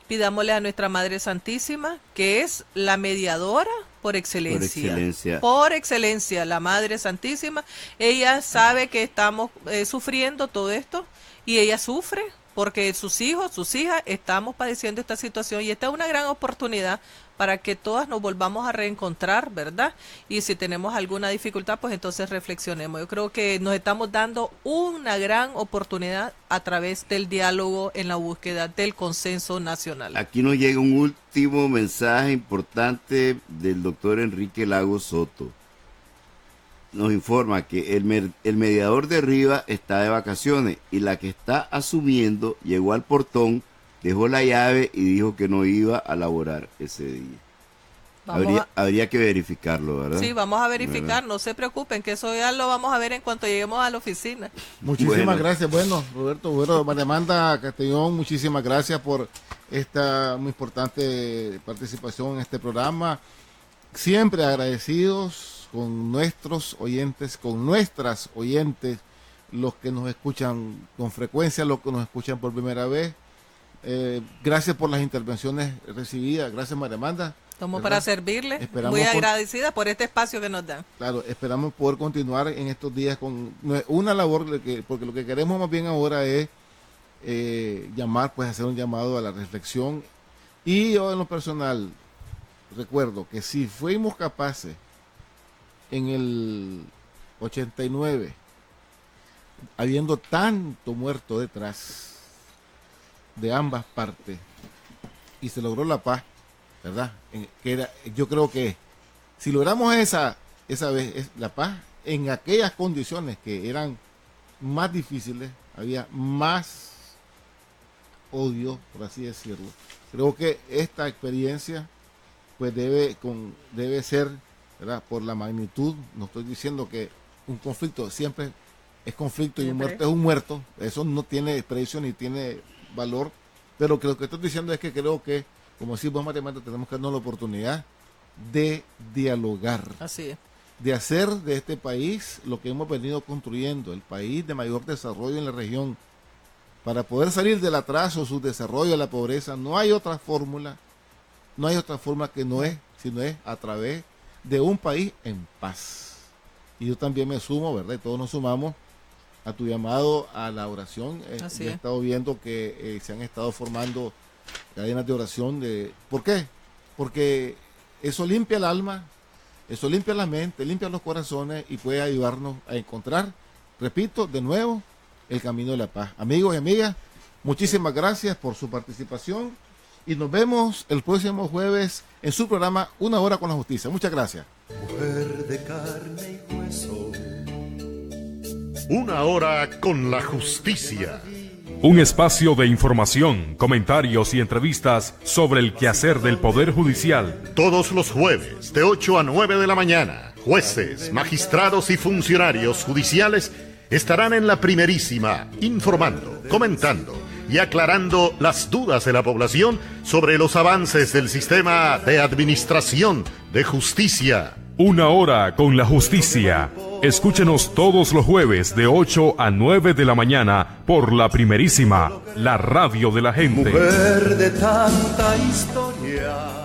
pidámosle a nuestra Madre Santísima, que es la mediadora por excelencia. Por excelencia, la Madre Santísima. Ella sabe que estamos sufriendo todo esto y ella sufre porque sus hijos, sus hijas, estamos padeciendo esta situación y esta es una gran oportunidad para que todas nos volvamos a reencontrar, ¿verdad? Y si tenemos alguna dificultad, pues entonces reflexionemos. Yo creo que nos estamos dando una gran oportunidad a través del diálogo en la búsqueda del consenso nacional. Aquí nos llega un último mensaje importante del doctor Enrique Lagos Soto. Nos informa que el mediador de Rivas está de vacaciones y la que está asumiendo llegó al portón, dejó la llave y dijo que no iba a laborar ese día. Habría que verificarlo, ¿verdad? Sí, vamos a verificar, ¿verdad? No se preocupen, que eso ya lo vamos a ver en cuanto lleguemos a la oficina. Muchísimas gracias. Bueno, Roberto, María Amanda Castellón, muchísimas gracias por esta muy importante participación en este programa. Siempre agradecidos con nuestros oyentes, con nuestras oyentes, los que nos escuchan con frecuencia, los que nos escuchan por primera vez. Gracias por las intervenciones recibidas. Gracias, María Amanda. Estamos ¿verdad? para servirle. Esperamos muy agradecida por este espacio que nos dan. Claro, esperamos poder continuar en estos días con una labor, porque lo que queremos más bien ahora es hacer un llamado a la reflexión. Y yo en lo personal recuerdo que si fuimos capaces en el 89, habiendo tanto muerto detrás de ambas partes, y se logró la paz, ¿verdad? Yo creo que si logramos esa vez la paz, en aquellas condiciones que eran más difíciles, había más odio, por así decirlo. Creo que esta experiencia pues debe ser, ¿verdad? Por la magnitud. No estoy diciendo que un conflicto siempre es conflicto y un muerto es un muerto. Eso no tiene precio ni tiene valor. Pero que lo que estoy diciendo es que creo que, como decimos matemáticos, tenemos que darnos la oportunidad de dialogar. Así es. De hacer de este país lo que hemos venido construyendo, el país de mayor desarrollo en la región. Para poder salir del atraso, subdesarrollo, la pobreza, no hay otra fórmula, que no es, sino es a través de un país en paz. Y yo también me sumo, ¿verdad? Y todos nos sumamos a tu llamado a la oración. He estado viendo que se han estado formando cadenas de oración. ¿Por qué? Porque eso limpia el alma, eso limpia la mente, limpia los corazones y puede ayudarnos a encontrar, repito, de nuevo, el camino de la paz. Amigos y amigas, muchísimas gracias por su participación y nos vemos el próximo jueves en su programa Una Hora con la Justicia. Muchas gracias. Mujer de carne y hueso. Una Hora con la Justicia. Un espacio de información, comentarios y entrevistas sobre el quehacer del Poder Judicial. Todos los jueves de 8 a 9 de la mañana. Jueces, magistrados y funcionarios judiciales estarán en la primerísima, informando, comentando y aclarando las dudas de la población sobre los avances del sistema de administración de justicia. Una Hora con la Justicia. Escúchenos todos los jueves de 8 a 9 de la mañana por la primerísima, la radio de la gente. Mujer de tanta historia.